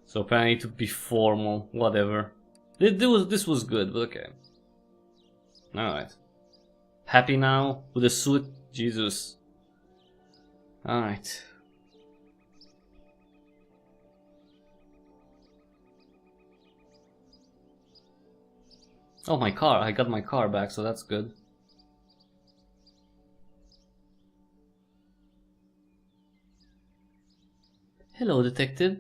Speaker 1: So apparently I need to be formal. Whatever. This was good, but okay. Alright. Happy now with a suit? Jesus. Alright. Oh, my car. I got my car back, so that's good. Hello, detective.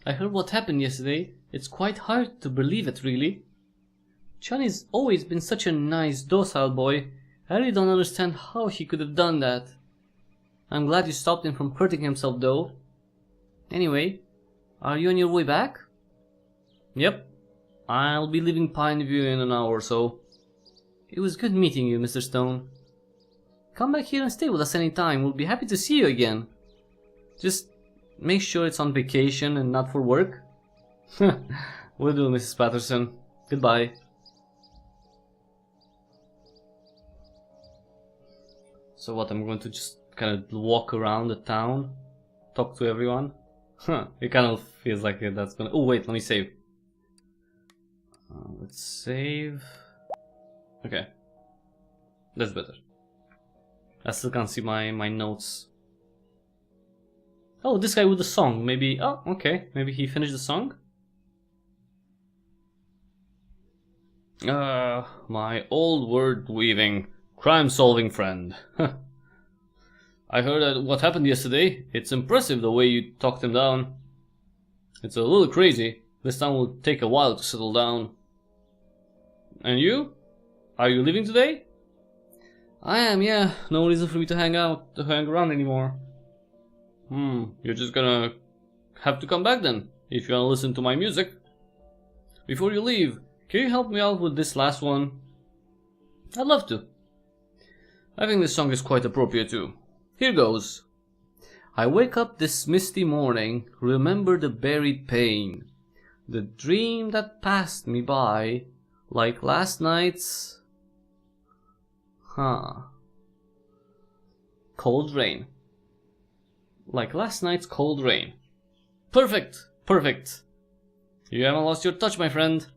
Speaker 1: I heard what happened yesterday. It's quite hard to believe it, really. Johnny's always been such a nice, docile boy. I really don't understand how he could have done that. I'm glad you stopped him from hurting himself, though. Anyway, are you on your way back? Yep. I'll be leaving Pineview in an hour or so. It was good meeting you, Mr. Stone. Come back here and stay with us anytime. We'll be happy to see you again. Just make sure it's on vacation and not for work. Will do, Mrs. Patterson. Goodbye. So what, I'm going to just kind of walk around the town? Talk to everyone? It kind of feels like that's gonna... Oh wait, let me save. Let's save. Okay. That's better. I still can't see my notes. Oh, this guy with the song. Maybe... Oh, okay. Maybe he finished the song? My old word-weaving, crime-solving friend. I heard what happened yesterday. It's impressive the way you talked him down. It's a little crazy. This town will take a while to settle down. And you? Are you leaving today? I am, yeah. No reason for me to hang around anymore. You're just gonna have to come back then, if you wanna listen to my music. Before you leave, can you help me out with this last one? I'd love to. I think this song is quite appropriate too. Here goes. I wake up this misty morning, remember the buried pain, the dream that passed me by, like last night's... cold rain. Like last night's cold rain. Perfect! Perfect! You haven't lost your touch, my friend.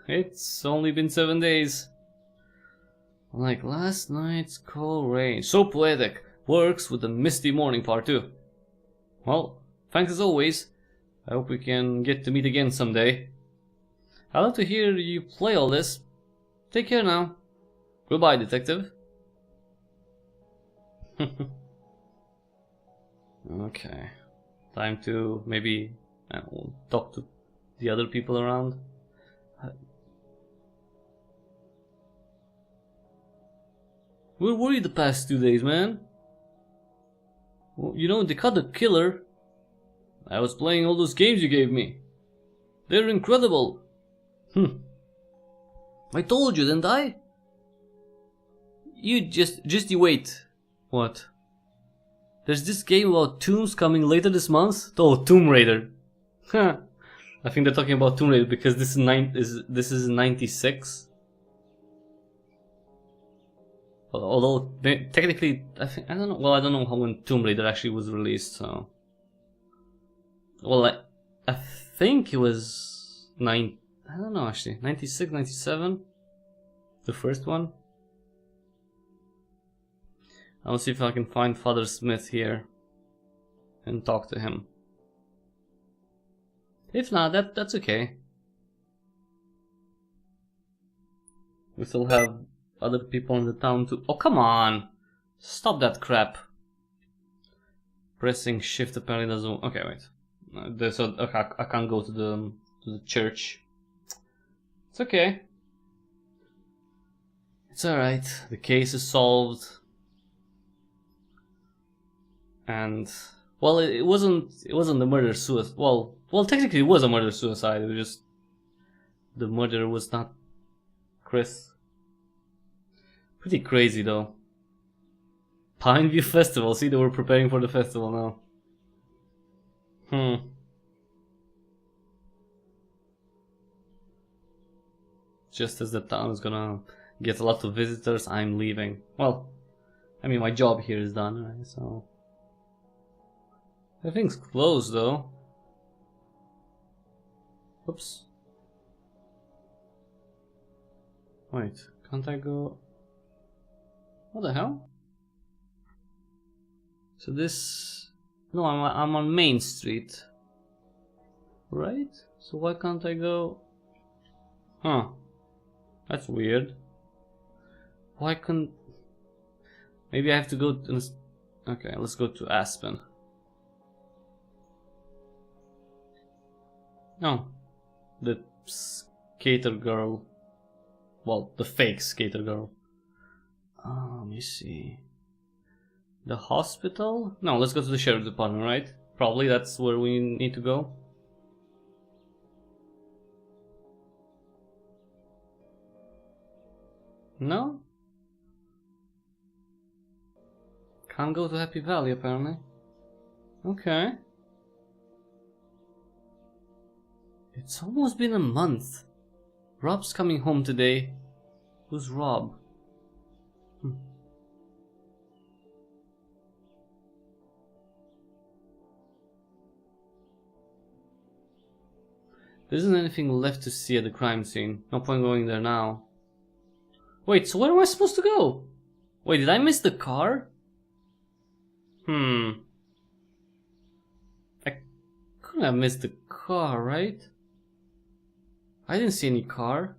Speaker 1: It's only been 7 days. Like last night's cold rain. So poetic. Works with the misty morning part too. Well, thanks as always. I hope we can get to meet again someday. I'd love to hear you play all this. Take care now. Goodbye, detective. Okay. Time to maybe talk to the other people around. Where were you the past 2 days, man? Well, you know, they caught the killer. I was playing all those games you gave me. They're incredible. I told you, didn't I? You just you wait. What? There's this game about tombs coming later this month? Oh, Tomb Raider. Huh. I think they're talking about Tomb Raider because this is 96. Although technically, I don't know. Well, I don't know how when Tomb Raider actually was released. So, well, I think it was I don't know actually, 96, 97, the first one. I'll see if I can find Father Smith here and talk to him. If not, that's okay. We still have other people in the town too. Oh, come on! Stop that crap. Pressing shift apparently doesn't... Okay, wait. Okay, I can't go to the church. It's okay. It's alright. The case is solved. And... well, it wasn't the murder-suicide. Well, technically it was a murder-suicide. It was just... the murderer was not Chris. Pretty crazy though. Pineview Festival. See, they were preparing for the festival now. Just as the town is gonna get a lot of visitors, I'm leaving. Well, I mean, my job here is done, right? So everything's closed though. Oops. Wait, can't I go? What the hell? So this... no, I'm on Main Street. Right? So why can't I go... huh. That's weird. Why couldn't... maybe I have to go to... okay, let's go to Aspen. No. The skater girl. Well, the fake skater girl. Let me see. The hospital? No, let's go to the sheriff's department, right? Probably that's where we need to go. No? Can't go to Happy Valley apparently. Okay. It's almost been a month. Rob's coming home today. Who's Rob? There isn't anything left to see at the crime scene. No point going there now. Wait, so where am I supposed to go? Wait, did I miss the car? I couldn't have missed the car, right? I didn't see any car.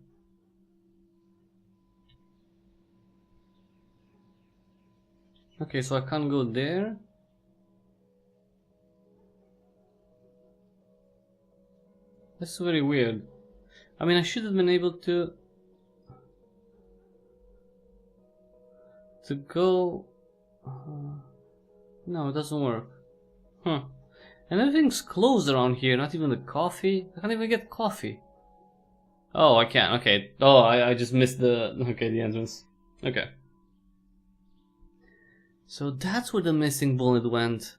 Speaker 1: Okay, so I can't go there. That's very weird. I mean, I should have been able to go... no, it doesn't work. And everything's closed around here, not even the coffee. I can't even get coffee. Oh, I can, okay. Oh, I just missed the... Okay, the entrance. Okay. So that's where the missing bullet went.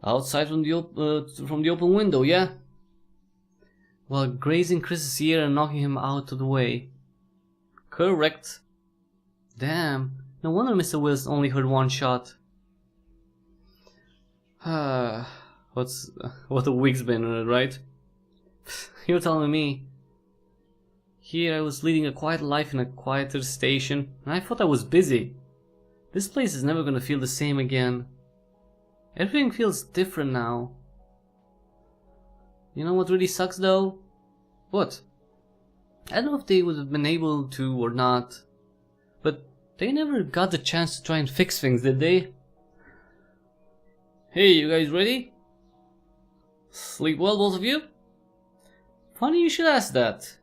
Speaker 1: Outside from the open window, yeah? While grazing Chris's ear and knocking him out of the way. Correct. Damn, no wonder Mr. Wills only heard one shot. What a week's been, right? You're telling me. Here I was leading a quiet life in a quieter station, and I thought I was busy. This place is never gonna feel the same again. Everything feels different now. You know what really sucks though? What? I don't know if they would have been able to or not, but they never got the chance to try and fix things, did they? Hey, you guys ready? Sleep well, both of you? Funny you should ask that.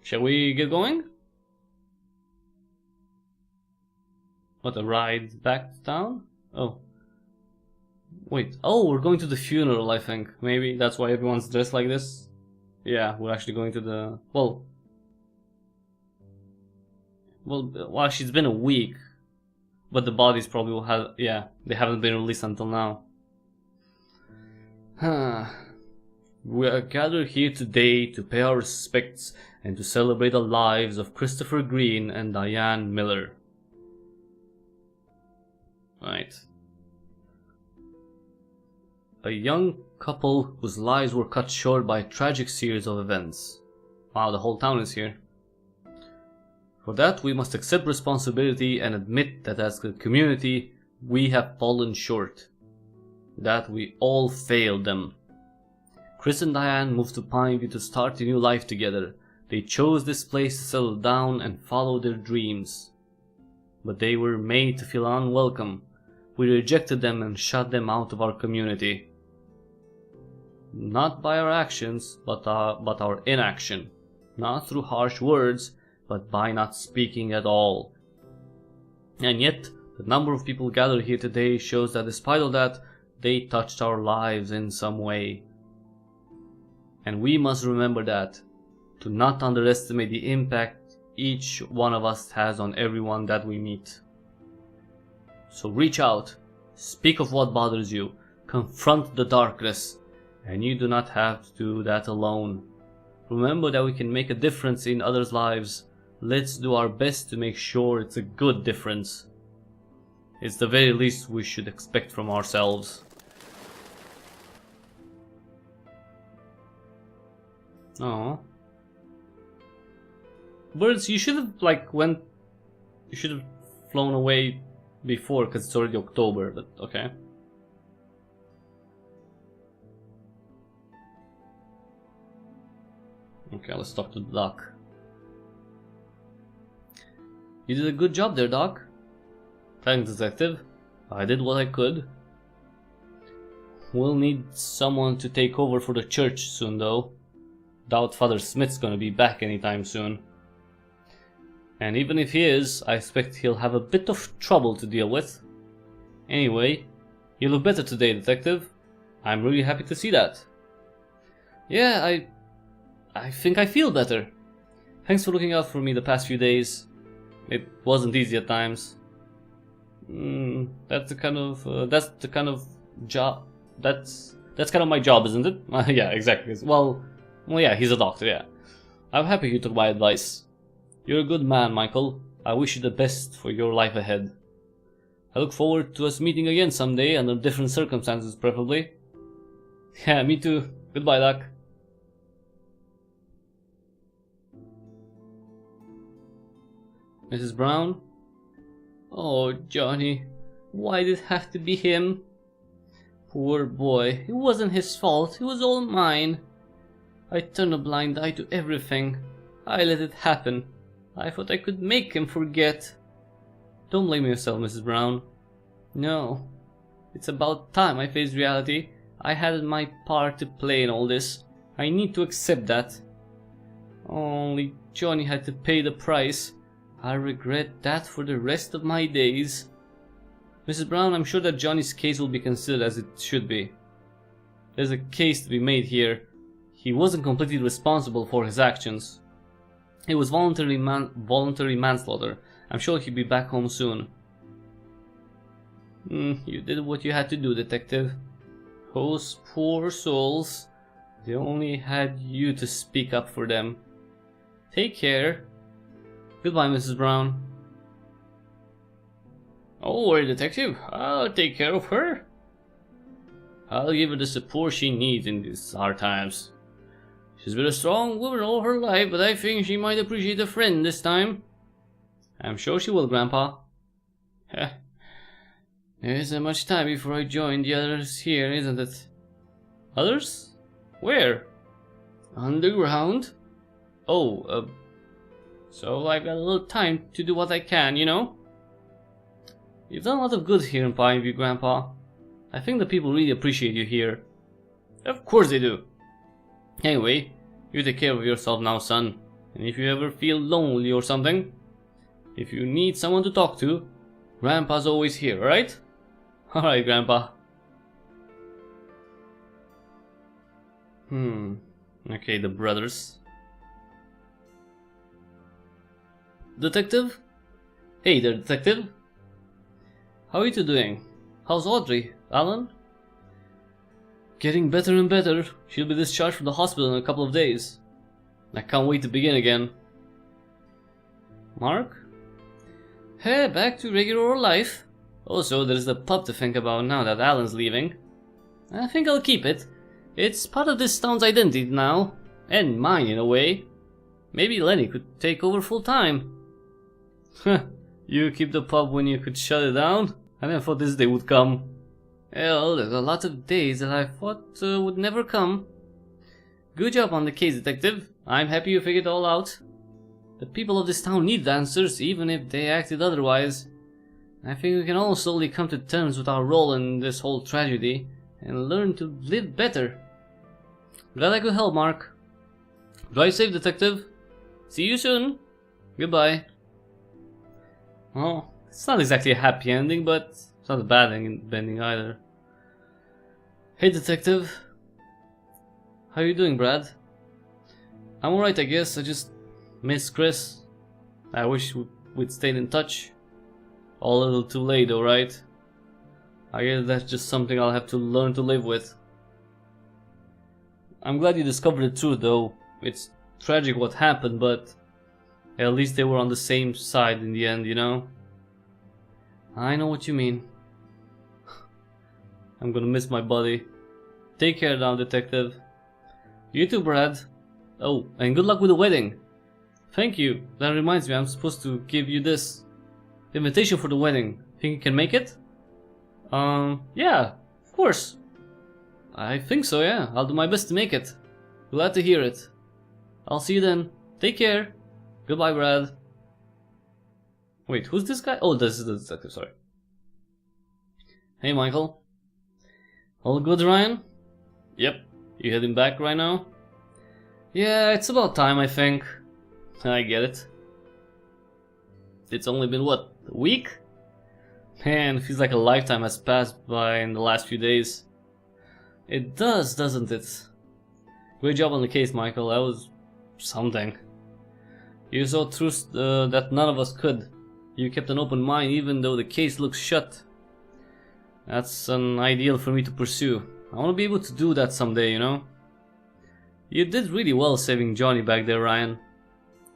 Speaker 1: Shall we get going? What, a ride back to town? Oh. Wait, oh, we're going to the funeral, I think. Maybe that's why everyone's dressed like this. Yeah, we're actually going to the... Well, actually it's been a week. But the bodies probably will have... Yeah, they haven't been released until now. We are gathered here today to pay our respects and to celebrate the lives of Christopher Green and Diane Miller. Right. A young couple whose lives were cut short by a tragic series of events. Wow, the whole town is here. For that, we must accept responsibility and admit that as a community, we have fallen short. That we all failed them. Chris and Diane moved to Pineview to start a new life together. They chose this place to settle down and follow their dreams. But they were made to feel unwelcome. We rejected them and shut them out of our community. Not by our actions, but our inaction. Not through harsh words, but by not speaking at all. And yet, the number of people gathered here today shows that despite all that, they touched our lives in some way. And we must remember that, to not underestimate the impact each one of us has on everyone that we meet. So reach out, speak of what bothers you, confront the darkness, and you do not have to do that alone. Remember that we can make a difference in others' lives. Let's do our best to make sure it's a good difference. It's the very least we should expect from ourselves. Oh. Birds, you should have you should have flown away before because it's already October, but okay. Okay, let's talk to the doc. You did a good job there, Doc. Thanks, Detective. I did what I could. We'll need someone to take over for the church soon, though. Doubt Father Smith's gonna be back anytime soon. And even if he is, I expect he'll have a bit of trouble to deal with. Anyway, you look better today, Detective. I'm really happy to see that. Yeah, I think I feel better. Thanks for looking out for me the past few days. It wasn't easy at times. That's the kind of job. That's kind of my job, isn't it? Yeah, exactly. Well, yeah, he's a doctor. Yeah, I'm happy you took my advice. You're a good man, Michael. I wish you the best for your life ahead. I look forward to us meeting again someday under different circumstances, preferably. Yeah, me too. Goodbye, Doc. Mrs. Brown? Oh, Johnny. Why did it have to be him? Poor boy. It wasn't his fault. It was all mine. I turned a blind eye to everything. I let it happen. I thought I could make him forget. Don't blame yourself, Mrs. Brown. No. It's about time I faced reality. I had my part to play in all this. I need to accept that. Only Johnny had to pay the price. I regret that for the rest of my days. Mrs. Brown, I'm sure that Johnny's case will be considered as it should be. There's a case to be made here. He wasn't completely responsible for his actions. It was voluntary manslaughter. I'm sure he'll be back home soon. You did what you had to do, Detective. Those poor souls. They only had you to speak up for them. Take care. Goodbye, Mrs. Brown. Don't worry, Detective. I'll take care of her. I'll give her the support she needs in these hard times. She's been a strong woman all her life, but I think she might appreciate a friend this time. I'm sure she will, Grandpa. There isn't much time before I join the others here, isn't it? Others? Where? Underground? Oh, so I've got a little time to do what I can, you know? You've done a lot of good here in Pineview, Grandpa. I think the people really appreciate you here. Of course they do. Anyway, you take care of yourself now, son. And if you ever feel lonely or something, if you need someone to talk to, Grandpa's always here, alright? Alright, Grandpa. Okay, the brothers. Detective? Hey there, Detective. How are you two doing? How's Audrey, Alan? Getting better and better. She'll be discharged from the hospital in a couple of days. I can't wait to begin again. Mark? Hey, back to regular life. Also, there's the pub to think about now that Alan's leaving. I think I'll keep it. It's part of this town's identity now. And mine in a way. Maybe Lenny could take over full time. You keep the pub when you could shut it down? I never thought this day would come. Well, there's a lot of days that I thought would never come. Good job on the case, Detective. I'm happy you figured it all out. The people of this town need answers, even if they acted otherwise. I think we can all slowly come to terms with our role in this whole tragedy and learn to live better. Glad I could help, Mark. Drive safe, Detective. See you soon. Goodbye. Well, it's not exactly a happy ending, but it's not a bad ending either. Hey, Detective. How you doing, Brad? I'm alright, I guess. I just miss Chris. I wish we'd stayed in touch. All a little too late though, right? I guess that's just something I'll have to learn to live with. I'm glad you discovered the truth though. It's tragic what happened, but at least they were on the same side in the end, you know? I know what you mean. I'm gonna miss my buddy. Take care now, Detective. You too, Brad. Oh, and good luck with the wedding. Thank you. That reminds me, I'm supposed to give you this. Invitation for the wedding. Think you can make it? Yeah, of course. I think so, yeah. I'll do my best to make it. Glad to hear it. I'll see you then. Take care. Goodbye, Brad. Wait, who's this guy? Oh, this is the detective, sorry. Hey, Michael. All good, Ryan? Yep. You heading back right now? Yeah, it's about time, I think. I get it. It's only been, what, a week? Man, it feels like a lifetime has passed by in the last few days. It does, doesn't it? Great job on the case, Michael. That was something. You saw truth that none of us could. You kept an open mind even though the case looks shut. That's an ideal for me to pursue. I want to be able to do that someday, you know? You did really well saving Johnny back there, Ryan.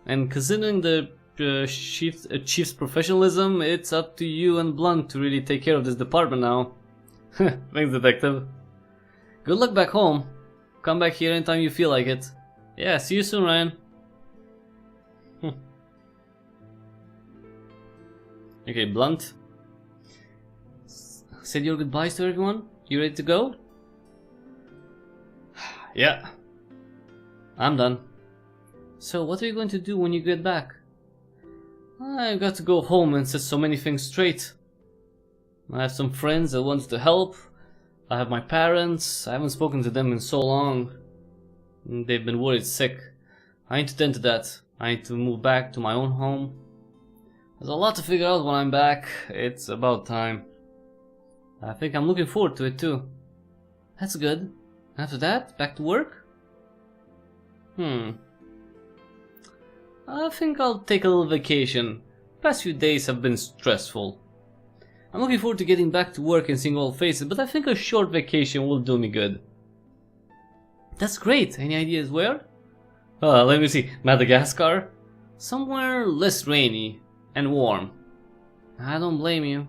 Speaker 1: And considering the chief's professionalism, it's up to you and Blunt to really take care of this department now. Thanks, Detective. Good luck back home. Come back here anytime you feel like it. Yeah, see you soon, Ryan. Okay, Blunt. Said your goodbyes to everyone? You ready to go? Yeah. I'm done. So what are you going to do when you get back? I've got to go home and set so many things straight. I have some friends that want to help. I have my parents. I haven't spoken to them in so long. They've been worried sick. I need to tend to that. I need to move back to my own home. There's a lot to figure out when I'm back. It's about time. I think I'm looking forward to it too. That's good. After that, back to work? I think I'll take a little vacation. Past few days have been stressful. I'm looking forward to getting back to work and seeing old faces, but I think a short vacation will do me good. That's great. Any ideas where? Let me see. Madagascar? Somewhere less rainy and warm. I don't blame you.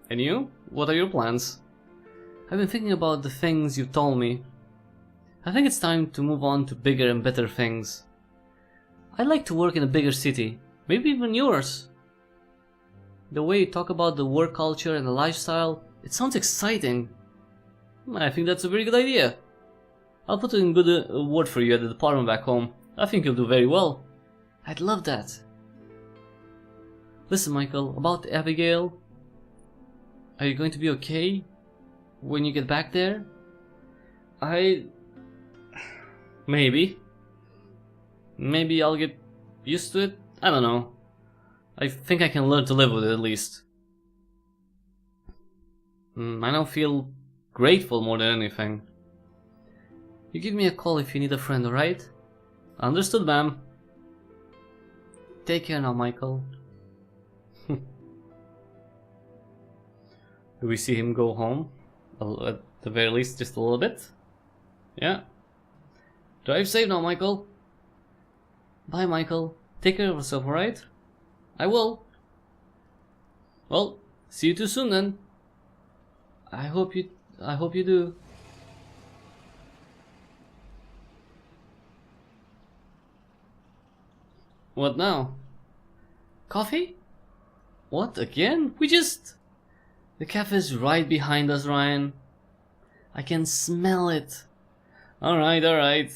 Speaker 1: And you? What are your plans? I've been thinking about the things you've told me. I think it's time to move on to bigger and better things. I'd like to work in a bigger city, maybe even yours. The way you talk about the work culture and the lifestyle, it sounds exciting. I think that's a very good idea. I'll put in good word for you at the department back home. I think you'll do very well. I'd love that. Listen, Michael, about Abigail. Are you going to be okay when you get back there? Maybe. Maybe I'll get used to it. I don't know. I think I can learn to live with it at least. I now feel grateful more than anything. You give me a call if you need a friend, alright? Understood, ma'am. Take care now, Michael. Do we see him go home? At the very least, just a little bit? Yeah. Drive safe now, Michael. Bye, Michael. Take care of yourself, alright? I will. Well, see you too soon then. I hope you do. What now? Coffee? What, again? The cafe's right behind us, Ryan. I can smell it. Alright.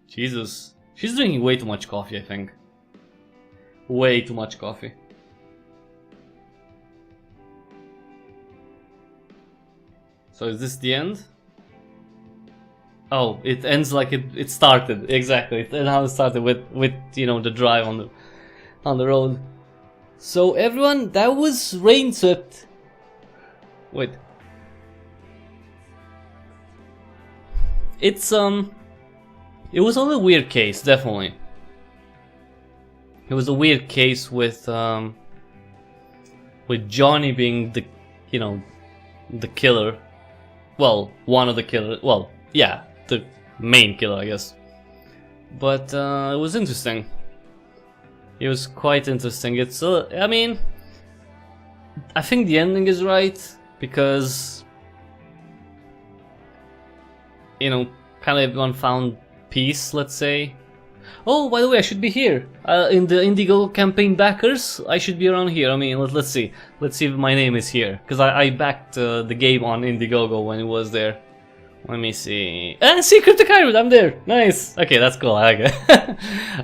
Speaker 1: Jesus. She's drinking way too much coffee, I think. Way too much coffee. So is this the end? Oh, it ends like it started. Exactly. And how it started with you know, the drive on the road. So everyone, that was Rainswept. Wait. It was a little weird case, definitely. It was a weird case with Johnny being the, you know, the killer. Well, one of the killers. Well, yeah, the main killer, I guess. But it was interesting. It was quite interesting. It's I mean, I think the ending is right because, you know, kind of everyone found peace, let's say. Oh, by the way, I should be here in the Indiegogo campaign backers. I should be around here. I mean, let's see if my name is here, because I backed the game on Indiegogo when it was there. Let me see. Ah, see, Cryptic Hybrid, I'm there. Nice. Okay, that's cool. I like it.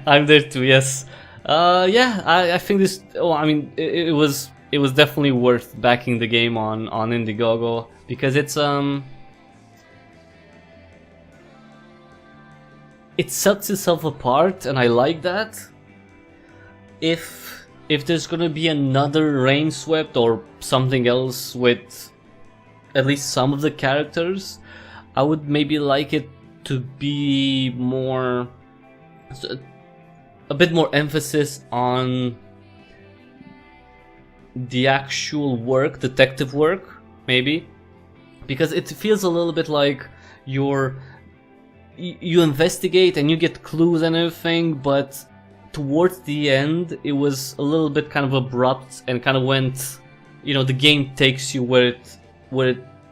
Speaker 1: I'm there too. Yes. Yeah. I think this. Oh, I mean, it was definitely worth backing the game on Indiegogo because it's it sets itself apart, and I like that. If there's gonna be another Rainswept or something else with at least some of the characters, I would maybe like it to be more, a bit more emphasis on the actual work, detective work, maybe, because it feels a little bit like you investigate and you get clues and everything, but towards the end it was a little bit kind of abrupt and kind of went, you know, the game takes you where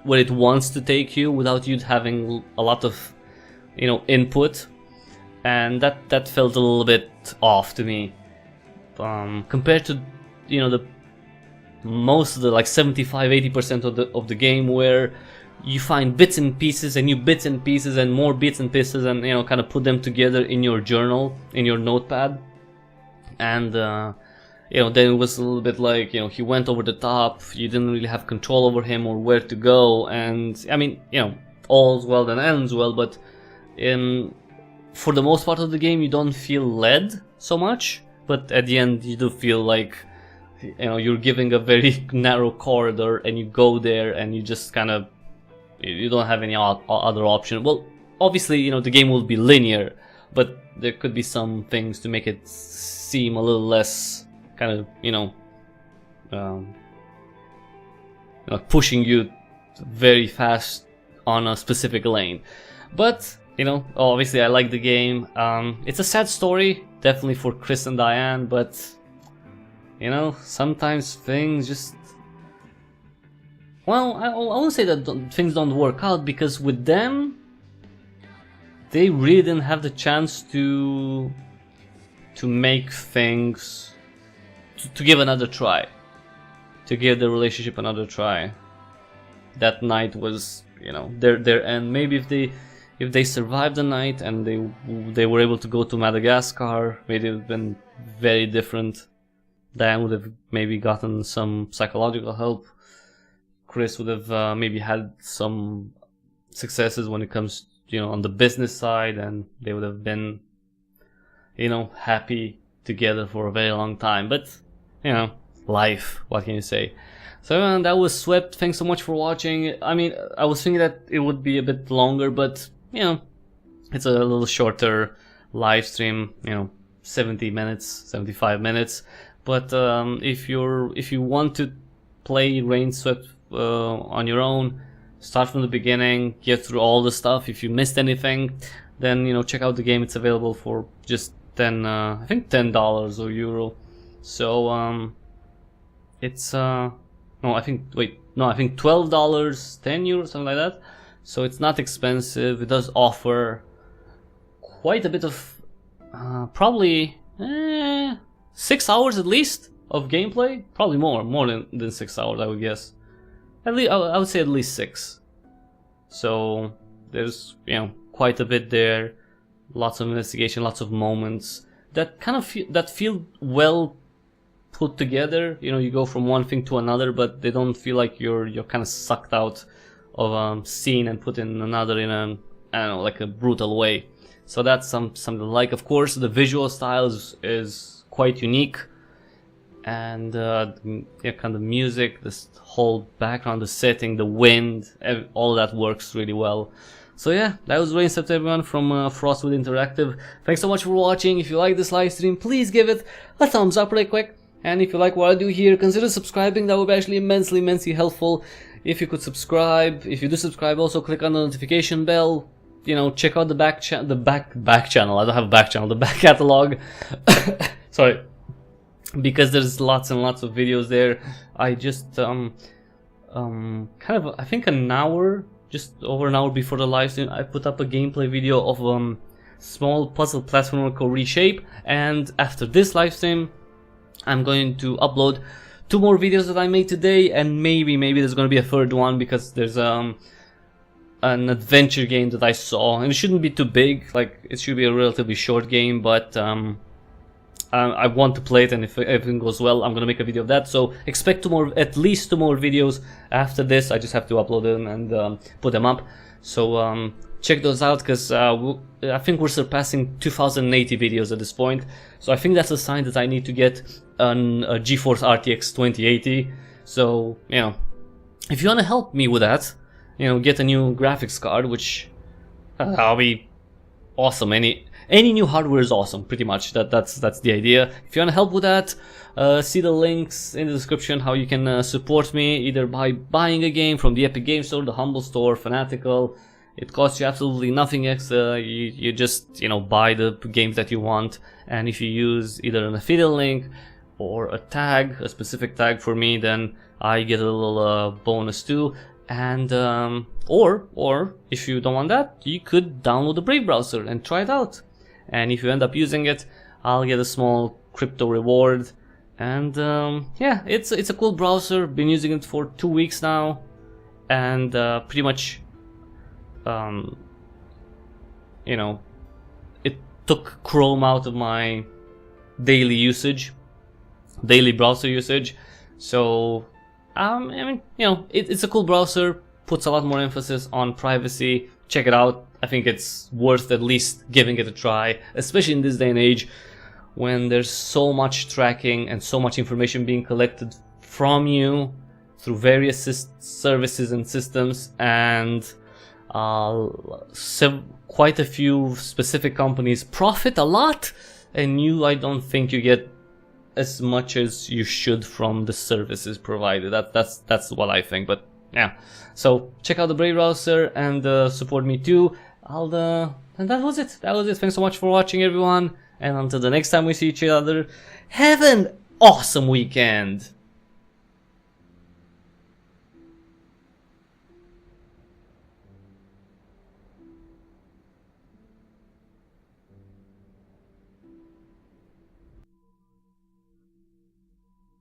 Speaker 1: it wants to take you without you having a lot of, you know, input, and that felt a little bit off to me, compared to, you know, the most of the, like 75-80% of the game, where you find bits and pieces and new bits and pieces and more bits and pieces, and, you know, kind of put them together in your journal, in your notepad. And you know, then it was a little bit like, you know, he went over the top, you didn't really have control over him or where to go. And I mean, you know, all's well that ends well, but for the most part of the game you don't feel led so much, but at the end you do feel like you know, you're giving a very narrow corridor and you go there and you just kind of, you don't have any other option. Well, obviously, you know, the game will be linear, but there could be some things to make it seem a little less kind of, you know, pushing you very fast on a specific lane. But, you know, obviously I like the game. It's a sad story, definitely for Chris and Diane, but, you know, sometimes things just... Well, I won't say that things don't work out, because with them, they really didn't have the chance to make things... to give another try. To give the relationship another try. That night was, you know, their end. Maybe if they survived the night and they were able to go to Madagascar, maybe it would have been very different. Diane would have maybe gotten some psychological help. Chris would have maybe had some successes when it comes, you know, on the business side, and they would have been, you know, happy together for a very long time. But, you know, life, what can you say? So that was Swept. Thanks so much for watching. I mean, I was thinking that it would be a bit longer, but, you know, it's a little shorter live stream, you know, 70 minutes, 75 minutes. But if you want to play Rainswept on your own, start from the beginning, get through all the stuff. If you missed anything, then, you know, check out the game. It's available for just I think $10 or euro. So it's I think $12, 10 euros, something like that. So it's not expensive. It does offer quite a bit of probably 6 hours at least of gameplay. Probably more than 6 hours, I would guess. At least I would say at least 6. So there's, you know, quite a bit there. Lots of investigation, lots of moments that kind of feel well put together. You know, you go from one thing to another, but they don't feel like you're kind of sucked out of a scene and put in another in a, I don't know, like a brutal way. So that's something to like. Of course, the visual style is quite unique, and yeah, kind of music, this whole background, the setting, the wind, all that works really well. So yeah, that was Rainswept, everyone, from Frostwood Interactive. Thanks so much for watching. If you like this live stream, please give it a thumbs up right quick. And if you like what I do here, consider subscribing. That would be actually immensely helpful if you could subscribe. If you do subscribe, also click on the notification bell. You know, check out the back channel. I don't have a back channel. The back catalog. Sorry, because there's lots and lots of videos there. I just kind of, I think an hour, just over an hour before the live stream, I put up a gameplay video of small puzzle platformer called Reshape. And after this live stream, I'm going to upload 2 more videos that I made today, and maybe there's going to be a third one, because there's an adventure game that I saw, and it shouldn't be too big, like it should be a relatively short game, but I want to play it, and if everything goes well, I'm going to make a video of that. So expect at least 2 more videos after this. I just have to upload them and put them up. So check those out, because I think we're surpassing 2080 videos at this point. So I think that's a sign that I need to get a GeForce RTX 2080. So, you know, if you want to help me with that, you know, get a new graphics card, which that'll be awesome. Any new hardware is awesome, pretty much. That's the idea. If you want to help with that, see the links in the description how you can support me, either by buying a game from the Epic Game Store, the Humble Store, Fanatical. It costs you absolutely nothing extra. You just, you know, buy the games that you want, and if you use either an affiliate link or a tag, a specific tag for me, then I get a little bonus too. And or if you don't want that, you could download the Brave browser and try it out. And if you end up using it, I'll get a small crypto reward. And yeah, it's a cool browser. Been using it for 2 weeks now, and pretty much, you know, it took Chrome out of my daily browser usage. So I mean, you know, it's a cool browser, puts a lot more emphasis on privacy. Check it out. I think it's worth at least giving it a try, especially in this day and age when there's so much tracking and so much information being collected from you through various services and systems, and quite a few specific companies profit a lot, and I don't think you get as much as you should from the services provided. That's what I think. But yeah, so check out the Brave browser and support me too. And that was it. Thanks so much for watching, everyone, and until the next time we see each other, have an awesome weekend.